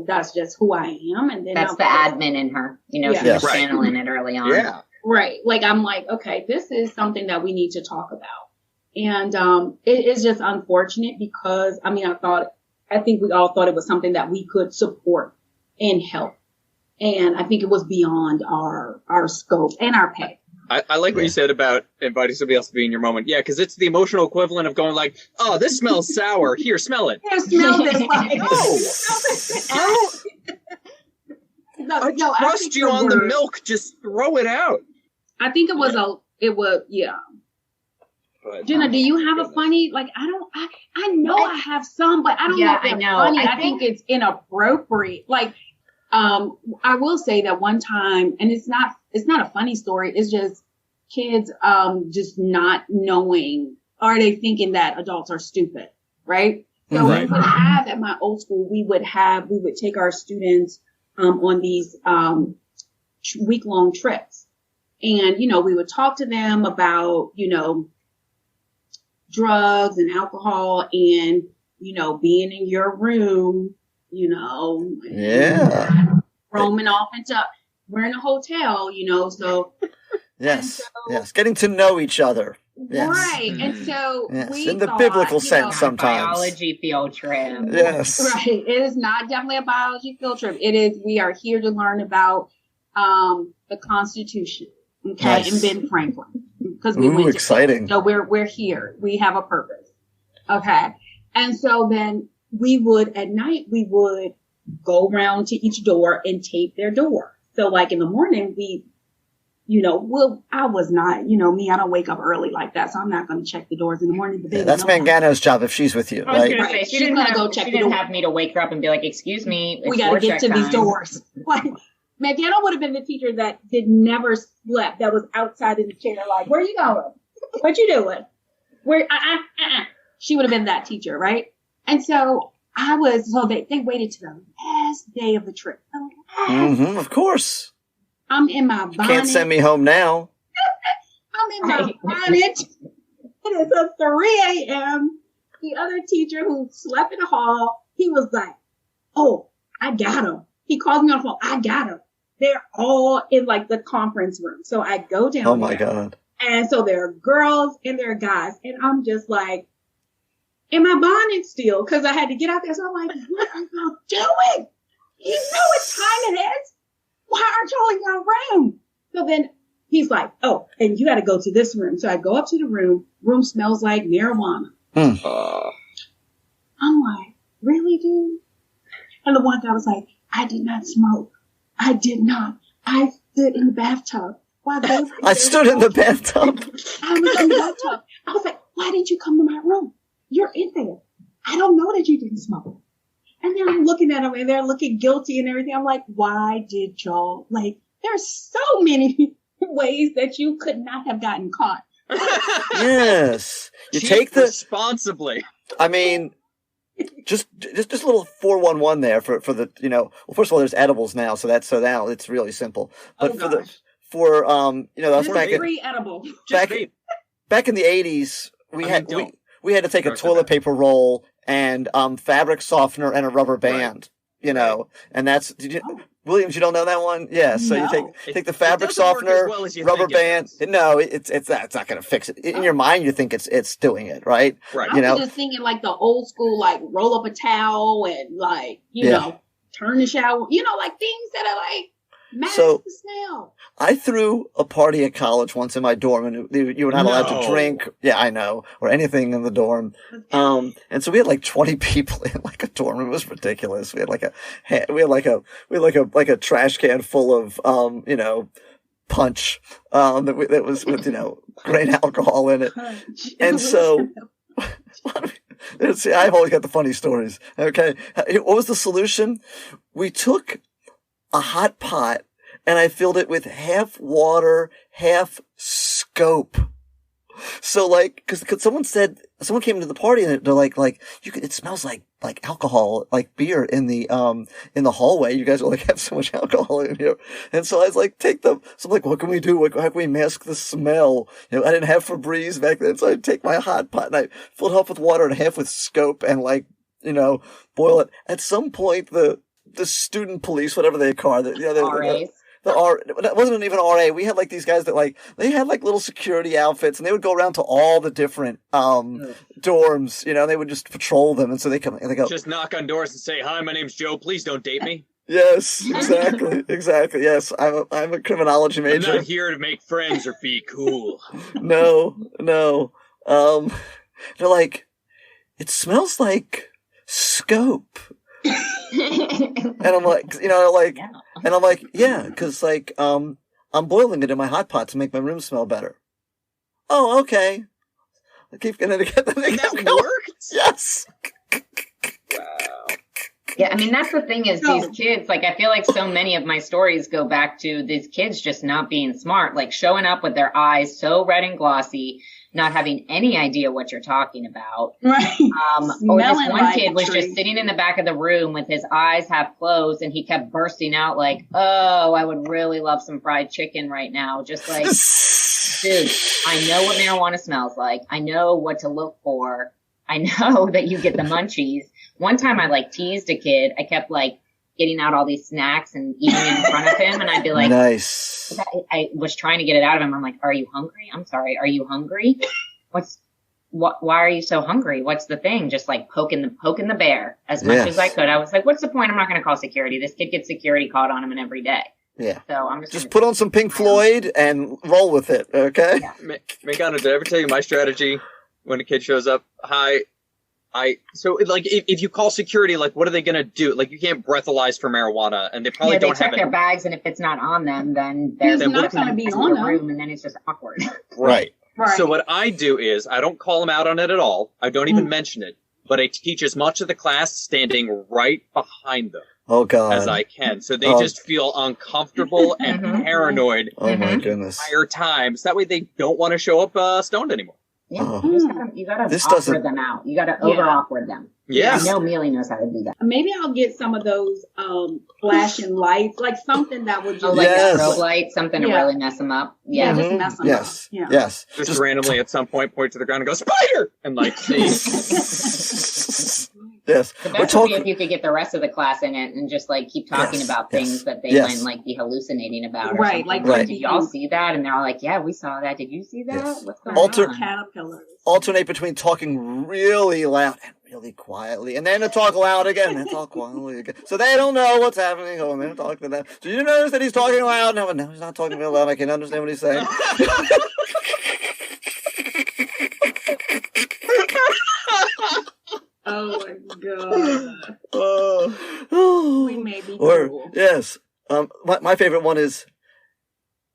that's just who I am. And then that's the admin in her, she was channeling it early on. Yeah. Right. Like, I'm like, okay, this is something that we need to talk about. And it is just unfortunate because, I think we all thought it was something that we could support and help. And I think it was beyond our scope and our pay. I like what you said about inviting somebody else to be in your moment. Yeah, because it's the emotional equivalent of going like, oh, this smells sour. Here, smell it. Here, smell this. Like, I trust you on the milk. Just throw it out. I think it was But, Jenna, do you have a funny, like, I know I have some, but I don't know if they're funny. I think it's inappropriate. Like, I will say that one time, and it's not a funny story. It's just kids, just not knowing, are they thinking that adults are stupid, right? So we would have at my old school, we would take our students on these week-long trips. And, we would talk to them about, drugs and alcohol and, being in your room, roaming off into, we're in a hotel, so. Yes, yes, getting to know each other. Yes. Right, and so we in the biblical sense sometimes. Biology field trip. Yes. Right, it is not definitely a biology field trip. It is, we are here to learn about the Constitution, okay, nice. and Ben Franklin. Because we went exciting. So we're here. We have a purpose. Okay. And so then at night, we would go around to each door and tape their door. So like in the morning, I was not, me, I don't wake up early like that. So I'm not going to check the doors in the morning. But that's Mangano's job if she's with you, I was right? going to say, she didn't have me to wake her up and be like, excuse me. We got to get to these doors. Like, Mangano would have been the teacher that never slept, that was outside in the chair, like, where are you going? What you doing? Where, She would have been that teacher, right? And so they waited to the last day of the trip. Of course. I'm in my bonnet. You can't send me home now. I'm in my bonnet. It is a 3 a.m. The other teacher who slept in the hall, he was like, oh, I got him. He called me on the phone. I got him. They're all in like the conference room. So I go down. Oh my God. And so there are girls and there are guys. And I'm just like, in my bonnet still, because I had to get out there. So I'm like, what are you doing? You know what time it is. Why aren't y'all in your room? So then he's like, oh, and you got to go to this room. So I go up to the room. Room smells like marijuana. I'm like, really, dude? And the one guy was like, I did not smoke. I did not. I stood in the bathtub. I stood in the bathtub. I was in the bathtub. I was like, why didn't you come to my room? You're in there. I don't know that you didn't smoke. And then I'm looking at them and they're looking guilty and everything. I'm like, why did y'all, there's so many ways that you could not have gotten caught. Yes. You take responsibly. I mean, just a little 411 there for the, well, first of all, there's edibles now. So now it's really simple. But that's free edible. Back in the 80s, we had to take a toilet paper roll and fabric softener and a rubber band, and that's Williams. You don't know that one? Yeah. So you take the fabric softener, rubber band. No, it's not going to fix it. In your mind, you think it's doing it, right? Right. I was just thinking like the old school, like roll up a towel and turn the shower, like things that are like mask the smell. I threw a party at college once in my dorm, and you were not allowed to drink. Yeah, I know, or anything in the dorm. And so we had like 20 people in like a dorm. It was ridiculous. We had like a trash can full of punch that was with grain alcohol in it. And so, see, I've always got the funny stories. Okay, what was the solution? We took a hot pot and I filled it with half water, half scope. So cause someone came to the party and they're like, it smells like alcohol, like beer in the hallway. You guys will have so much alcohol in here. And so I was like, take them. So I'm like, what can we do? How can we mask the smell? I didn't have Febreze back then. So I'd take my hot pot and I filled it up with water and half with scope and boil it. At some point, the student police, whatever they call it, RAs. That wasn't even RA. We had these guys that they had little security outfits and they would go around to all the different dorms, they would just patrol them. And so they come and they go, just knock on doors and say, hi, my name's Joe. Please don't date me. Yes, exactly. Yes. I'm a criminology major. I'm not here to make friends or be cool. No. They're like, it smells like scope. And I'm like, and I'm like, yeah, because I'm boiling it in my hot pot to make my room smell better. Oh, okay. I keep getting it again. And that worked? Yes. Wow. Yeah, I mean, that's the thing is these kids, I feel like so many of my stories go back to these kids just not being smart, showing up with their eyes so red and glossy, not having any idea what you're talking about. Right. Or this one kid was just sitting in the back of the room with his eyes half closed, and he kept bursting out like, "Oh, I would really love some fried chicken right now." Just like, dude, I know what marijuana smells like. I know what to look for. I know that you get the munchies. One time I like teased a kid. I kept like getting out all these snacks and eating it in front of him. And I'd be like, nice. I was trying to get it out of him. I'm like, "Are you hungry? I'm sorry. Are you hungry? Why are you so hungry? What's the thing?" Just like poking the bear as much as I could. I was like, what's the point? I'm not going to call security. This kid gets security called on him every day. Yeah. So I'm just put on some Pink Floyd and roll with it. Okay. Yeah. Mangano, did I ever tell you my strategy when a kid shows up? So like if you call security, like what are they gonna do? Like you can't breathalyze for marijuana, and they probably don't have it. They check their bags, and if it's not on them, then they're not gonna be on them. Room, and then it's just awkward. Right. So what I do is I don't call them out on it at all. I don't even mention it, but I teach as much of the class standing right behind them. Oh God. As I can, so they just feel uncomfortable and paranoid. Oh my goodness. Entire time, so that way they don't want to show up stoned anymore. Yeah, you gotta awkward them out. You gotta over awkward them. Yes. I know Mealey knows how to do that. Maybe I'll get some of those flashing lights, like something that would just like a strobe light, something to really mess them up. Yeah, just mess them up. Yeah. Yes. Just randomly at some point to the ground and go, "Spider!" and like Yes. The best would be if you could get the rest of the class in it and just like keep talking about things that they might like be hallucinating about. Right. Like, did y'all see that? And they're all like, "Yeah, we saw that. Did you see that? Yes. What's going on?" Caterpillars. Alternate between talking really loud and really quietly, and then to talk loud again, and then talk quietly again. So they don't know what's happening. Oh, and then talk to them. Do you notice that he's talking loud? No, he's not talking real loud. I can understand what he's saying. Oh my God. We may be cool. Yes. My favorite one is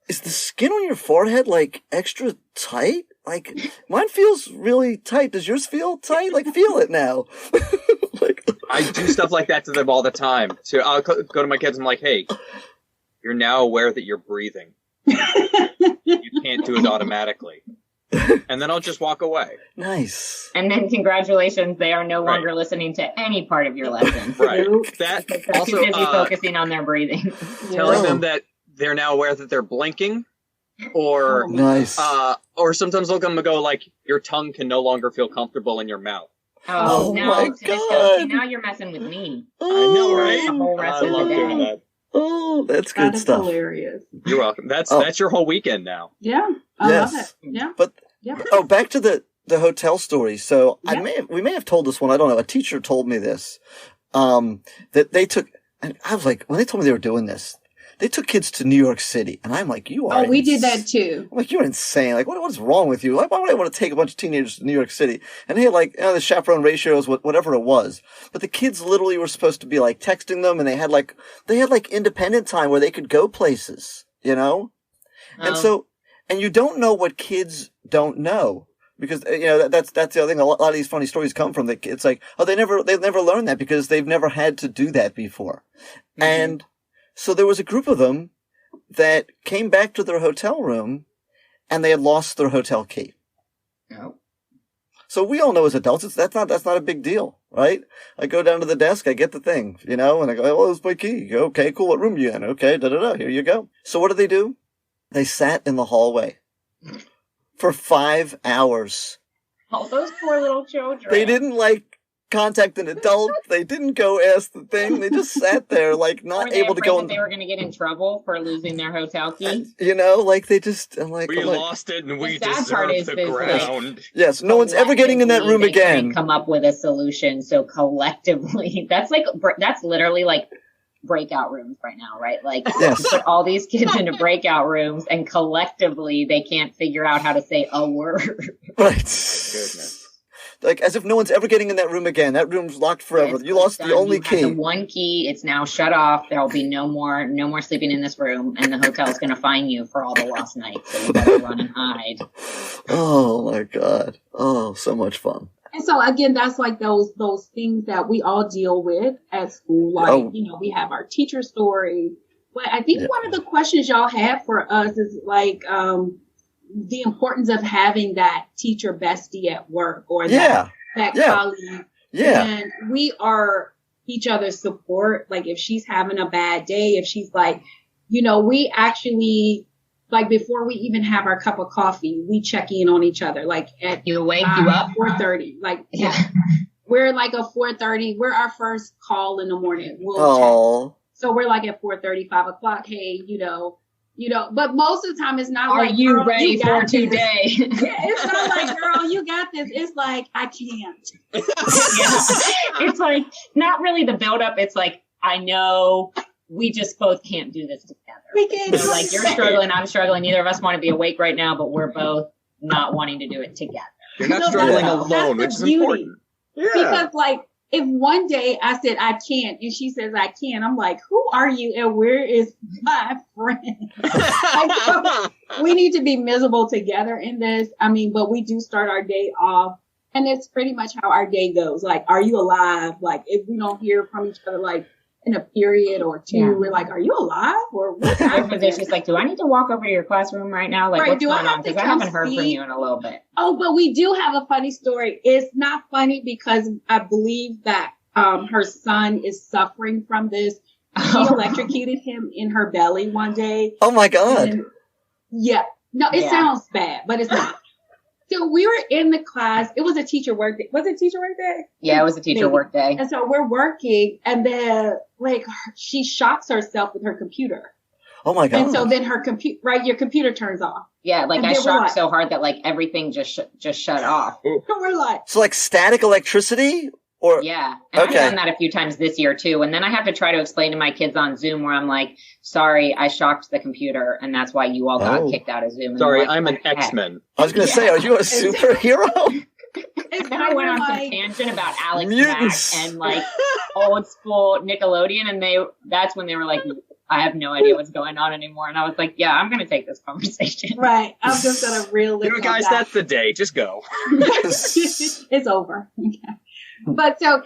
the skin on your forehead like extra tight? Like mine feels really tight. Does yours feel tight? Like feel it now. I do stuff like that to them all the time. So I'll go to my kids and I'm like, "Hey, you're now aware that you're breathing. You can't do it automatically." And then I'll just walk away. Nice. And then congratulations, they are no longer listening to any part of your lesson. Right. That they're also too busy focusing on their breathing. Telling them that they're now aware that they're blinking, or nice. Or sometimes they'll come and go like, "Your tongue can no longer feel comfortable in your mouth." Oh no, my God. Now you're messing with me. I know, right? The whole rest I love doing that. Oh, that's good stuff. Hilarious. You're welcome. That's your whole weekend now. Yeah. I love it. Yeah. But back to the hotel story. So we may have told this one. I don't know. A teacher told me this. That they took, and I was like, when they told me they were doing this, they took kids to New York City, and I'm like, you are. Oh, we did that too. I'm like, you're insane. Like, what is wrong with you? Like, why would I want to take a bunch of teenagers to New York City? And they had like, the chaperone ratios, whatever it was. But the kids literally were supposed to be like texting them, and they had like independent time where they could go places, you know? And you don't know what kids don't know. Because, that's the other thing. A lot of these funny stories come from it's like, they've never learned that because they've never had to do that before. Mm-hmm. And so there was a group of them that came back to their hotel room and they had lost their hotel key. Oh. So we all know as adults, that's not a big deal, right? I go down to the desk, I get the thing, and I go, "Oh, it's my key." You go, "Okay, cool. What room are you in?" "Okay, here you go." So what do? They sat in the hallway for 5 hours. Oh, those poor little children. They didn't contact an adult. They didn't go ask the thing. They just sat there not able to go. They were going to get in trouble for losing their hotel key. They just. We lost it and we deserve the ground. Yes, no one's ever getting in that room again. Come up with a solution. So collectively, that's literally like breakout rooms right now, right? Like, yes. Put all these kids into breakout rooms, and collectively they can't figure out how to say a word. Right. Goodness. Like, as if no one's ever getting in that room again. That room's locked forever. You lost the only key. The one key. It's now shut off. There will be no more sleeping in this room, and the hotel's going to fine you for all the lost nights. So you better run and hide. Oh my God! Oh, so much fun. And so again, that's like those things that we all deal with at school. Like, we have our teacher stories. But I think one of the questions y'all have for us is like, the importance of having that teacher bestie at work or that colleague. Yeah. And we are each other's support. Like if she's having a bad day, if she's like, we actually, like before we even have our cup of coffee, we check in on each other. Like at you wake you up 4:30. Like we're like a 4:30. We're our first call in the morning. We'll check. So we're like at 4:30, 5 o'clock. Hey, but most of the time it's not Are like, you girl, ready for today? It's not like, girl, you got this. It's like, I can't. It's like, not really the buildup. It's like, I know we just both can't do this together. We can't. So like, you're struggling, I'm struggling. Neither of us want to be awake right now, but we're both not wanting to do it together. You're not struggling alone, which is important. Yeah. Because like, if one day I said I can't and she says I can, I'm like, who are you and where is my friend? We need to be miserable together in this. I mean, but we do start our day off and it's pretty much how our day goes. Like, are you alive? Like, if we don't hear from each other, like in a period or two, we're like, are you alive? Or what's happening? She's like, do I need to walk over to your classroom right now? Like, what's going on? Because I haven't heard from you in a little bit. Oh, but we do have a funny story. It's not funny because I believe that her son is suffering from this. She electrocuted him in her belly one day. Oh my God. And, it sounds bad, but it's not. So we were in the class. It was a teacher work day. Was it teacher work day? Yeah, it was a teacher work day. And so we're working, and then like she shocks herself with her computer. Oh my God! And so then her your computer turns off. Yeah, like I shocked so hard that like everything just shut off. We're like, so like static electricity. Or, yeah. And I've done that a few times this year too. And then I have to try to explain to my kids on Zoom where I'm like, sorry, I shocked the computer and that's why you all got kicked out of Zoom. Sorry, like, I'm an X-Men. I was going to say, are you a superhero? Then I went on some tangent about Alex Mack and like old school Nickelodeon. And that's when they were like, I have no idea what's going on anymore. And I was like, yeah, I'm going to take this conversation. Right. I'm just going to reel it guys, that's the day. Just go. It's over. But so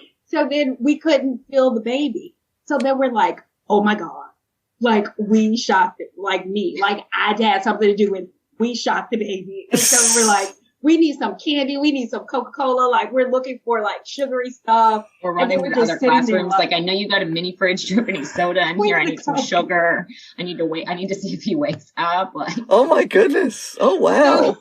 then we couldn't feel the baby. So then we're like, oh my God, like we shot it, like me, like I had something to do with, we shot the baby. And so we're like, we need some candy. We need some Coca-Cola. Like we're looking for like sugary stuff. We're running to other classrooms. Like I know you got a mini fridge. Do you have any soda in here? I need some sugar. I need to wait. I need to see if he wakes up. Like, oh my goodness. Oh wow.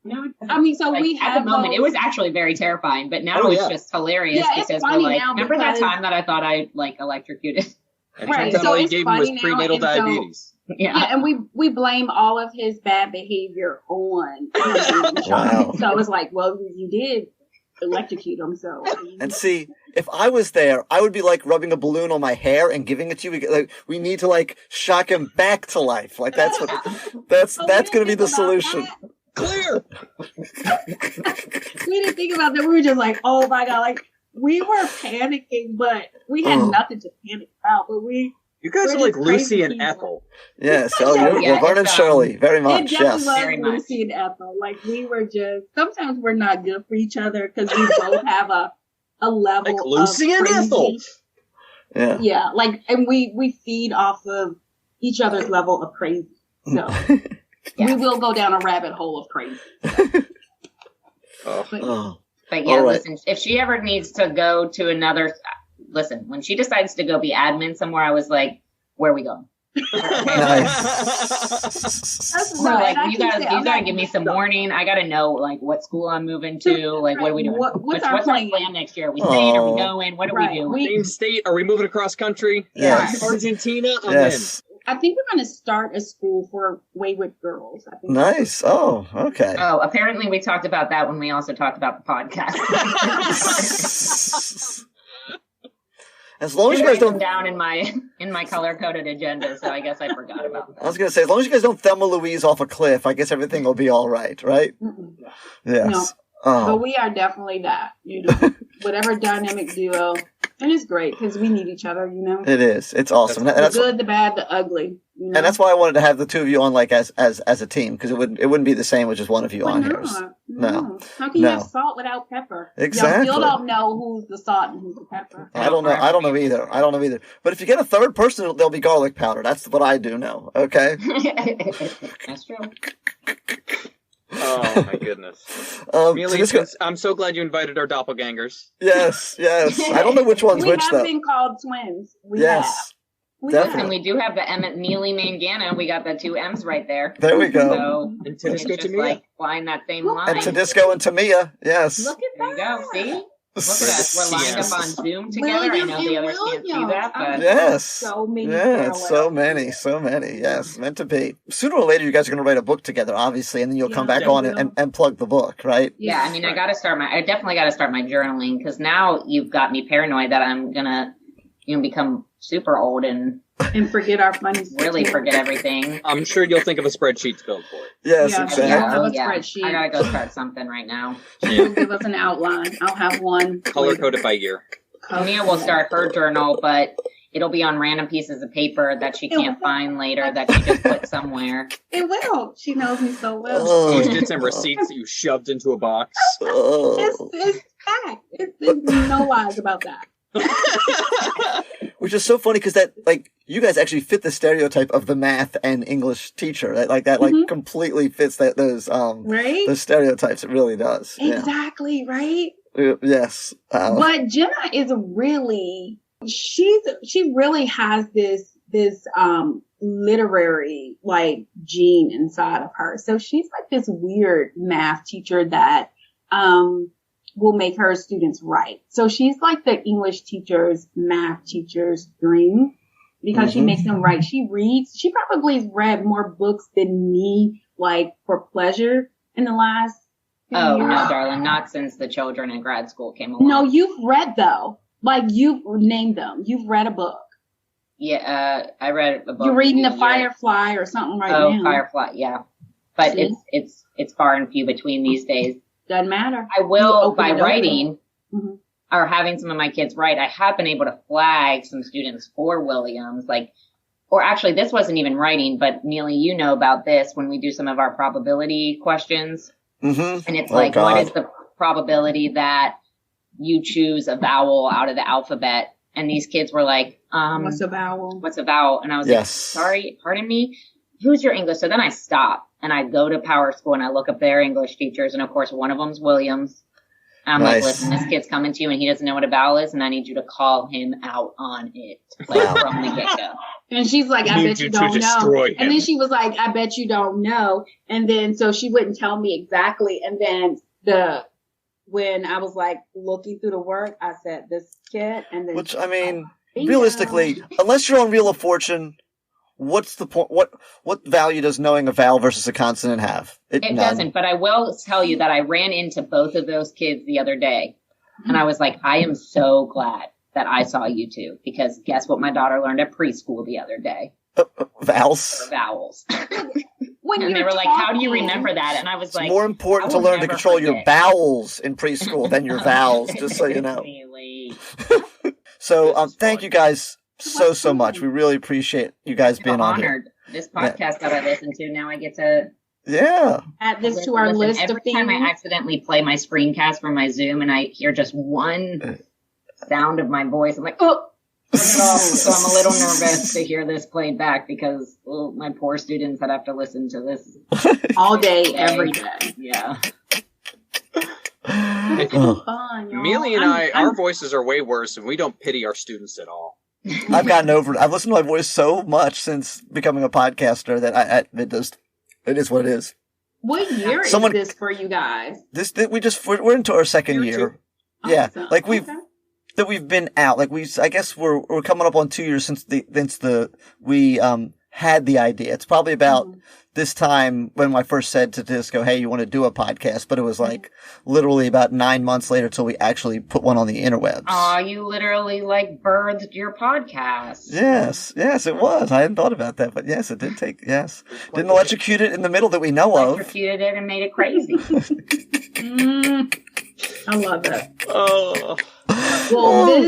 No, I mean, so like, we at the moment, it was actually very terrifying, but now it's just hilarious because we're like, remember that time that I thought I like electrocuted? Right. So all he gave him was prenatal diabetes. So, and we blame all of his bad behavior on him. Wow. So it was like, well, you did electrocute him, so. And see, if I was there, I would be like rubbing a balloon on my hair and giving it to you. Like, we need to like shock him back to life. Like that's going to be the solution. Clear. We didn't think about that. We were just like, oh my God, like we were panicking, but we had nothing to panic about. But you guys are like Lucy and Ethel. Yes, Laverne and Shirley, very much. Yes, very much. Lucy and Ethel. Like we were just. Sometimes we're not good for each other because we both have a level like Lucy of and crazy. Ethel. Yeah, yeah, like and we feed off of each other's level of crazy. So. We will go down a rabbit hole of crazy. But yeah, listen, if she ever needs to go to another, when she decides to go be admin somewhere, I was like, where are we going? That's right. Like, you gotta give me some warning. I gotta know like what school I'm moving to. Like, what are we doing? What's our plan next year? Are we staying? Are we going? What are we doing? Same state? Are we moving across country? Yes. Argentina? I'm in. I think we're going to start a school for wayward girls. I think nice. Oh, okay. Oh, apparently we talked about that when we also talked about the podcast. As long as you guys don't down in my color-coded agenda, so I guess I forgot about that. I was going to say, as long as you guys don't Thelma Louise off a cliff, I guess everything will be all right, right? Mm-mm. Yes. No. But we are definitely that, whatever dynamic duo. And it's great because we need each other, It is. It's awesome. The good, the bad, the ugly. And that's why I wanted to have the two of you on like as a team, because it wouldn't be the same with just one of you on here. No. How can you have salt without pepper? Exactly. You don't know who's the salt and who's the pepper. I don't know either. But if you get a third person, there'll be garlic powder. That's what I do know. Okay. That's true. Oh my goodness. Mealey, I'm so glad you invited our doppelgangers. Yes. I don't know which one's which though. We have been called twins. Yes. And we do have the M at Mealey, Mangano. We got the two M's right there. There we go. So and it's just like flying that same line. And Tudisco and Tamia, yes. Look at that. There you go. See? Look at us. We're lined up on Zoom together. I know the others can't see that, but yes. So many. Yes, so many. Yes, meant to be. Sooner or later, you guys are going to write a book together, obviously, and then you'll come back on and plug the book, right? Yeah, I mean, I definitely got to start my journaling, because now you've got me paranoid that I'm going to become super old and forget our funny really forget everything. I'm sure you'll think of a spreadsheet to build for it. Yes, exactly. Spreadsheet. I gotta go start something right now. She'll give us an outline. I'll have one. Color coded by year. Mia will start her journal, but it'll be on random pieces of paper that she can't find later that she just put somewhere. It will. She knows me so well. You did some receipts that you shoved into a box. It's fact. There's no lies about that. Which is so funny because that, like, you guys actually fit the stereotype of the math and English teacher. That completely fits those stereotypes. It really does. Exactly, right? Yes. But Jenna is really, she really has this literary like gene inside of her. So she's like this weird math teacher that will make her students write. So she's like the English teacher's math teacher's dream because she makes them write. She reads. She probably has read more books than me, like for pleasure in the last few years. No, darling, not since the children in grad school came along. No, you've read though. Like you've named them. You've read a book. Yeah, I read a book. You're reading The Firefly or something now. Oh, Firefly, yeah. But it's far and few between these days. Doesn't matter. I will, by writing or having some of my kids write, I have been able to flag some students for Williams. Or actually, this wasn't even writing, but Mealey, you know about this when we do some of our probability questions. And it's what is the probability that you choose a vowel out of the alphabet? And these kids were like, what's a vowel? What's a vowel? And I was like, sorry, pardon me. Who's your English? So then I stop and I go to Power School and I look up their English teachers. And of course, one of them's Williams. I'm like, listen, this kid's coming to you and he doesn't know what a vowel is. And I need you to call him out on it, from the get-go. And she's like, I bet you don't know. And then she was like, I bet you don't know. And then, so she wouldn't tell me exactly. And then when I was like looking through the work, I said, this kid. And then, which, I mean, realistically, unless you're on Wheel of Fortune, what's the point? What value does knowing a vowel versus a consonant have? It doesn't, but I will tell you that I ran into both of those kids the other day. And I was like, I am so glad that I saw you two, because guess what my daughter learned at preschool the other day? Vowels. Vowels. And they were like, how do you remember that? And I was like, it's more important to learn to control your bowels in preschool than your vowels, just so you know. So thank you guys so much. We really appreciate you guys being on here. This podcast that I listen to, now I get to add this to our list every of things. Time I accidentally play my screencast from my Zoom and I hear just one sound of my voice, I'm like, oh, turn it off. So I'm a little nervous to hear this played back because my poor students that have to listen to this all day, every day. Yeah. Fun, Mealey and our voices are way worse, and we don't pity our students at all. I've gotten over it. I've listened to my voice so much since becoming a podcaster that it is what it is. What year is this for you guys? We're into our second year. Yeah, we've been out. I guess we're coming up on 2 years since we had the idea. It's probably about this time when I first said to Tudisco, hey, you want to do a podcast? But it was like literally about 9 months later till we actually put one on the interwebs. Aw, you literally birthed your podcast. Yes, it was. I hadn't thought about that, but yes, it did take, Didn't electrocute it in the middle that we know of. Electrocuted it and made it crazy. I love it. Oh. Well,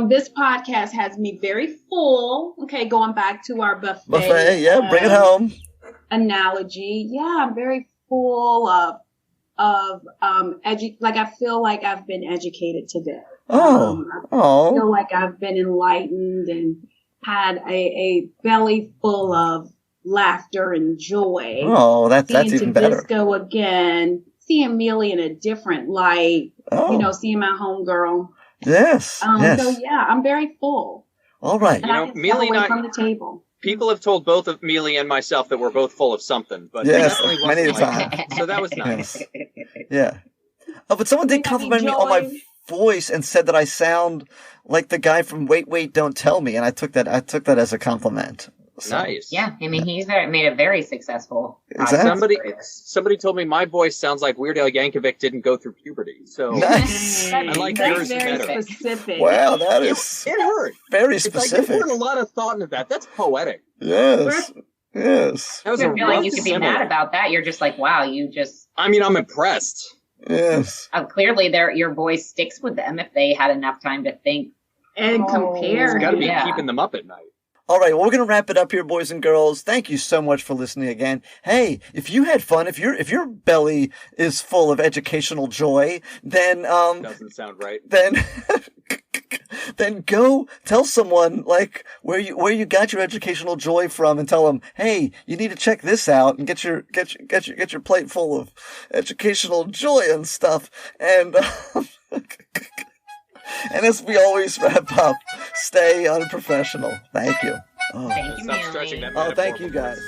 this podcast has me very full. Okay, going back to our buffet. Bring it home. Analogy. Yeah, I'm very full of I feel like I've been educated today. I feel like I've been enlightened and had a belly full of laughter and joy. Oh, that's even better. Seeing Tudisco again, seeing Mealey in a different light, seeing my homegirl. Yes. So yeah, I'm very full. All right. And Mealey and I from the table. People have told both of Mealey and myself that we're both full of something, but yes, definitely many wasn't a like time. that. So that was nice. Yes. Yeah. Oh, but someone did compliment me on my voice and said that I sound like the guy from Wait, Wait, Don't Tell Me, and I took that as a compliment. So. Nice. Yeah, I mean, he's made a very successful. Exactly. Somebody told me my voice sounds like Weird Al Yankovic didn't go through puberty. So nice. I like yours very better. Specific. Wow, that is it hurt. Very it's specific. Like, you put a lot of thought into that. That's poetic. Yes. Yes. That was I feel like you could be mad about that. You're just like, wow, you just. I mean, I'm impressed. Yes. Clearly, your voice sticks with them if they had enough time to think and compare. It's got to be keeping them up at night. All right, well, we're going to wrap it up here, boys and girls. Thank you so much for listening again. Hey, if you had fun, if your belly is full of educational joy, then doesn't sound right. Then go tell someone like where you got your educational joy from, and tell them, hey, you need to check this out, and get your plate full of educational joy and stuff. And and as we always wrap up, stay unprofessional. Thank you. Thank you, Stop stretching that thank you guys.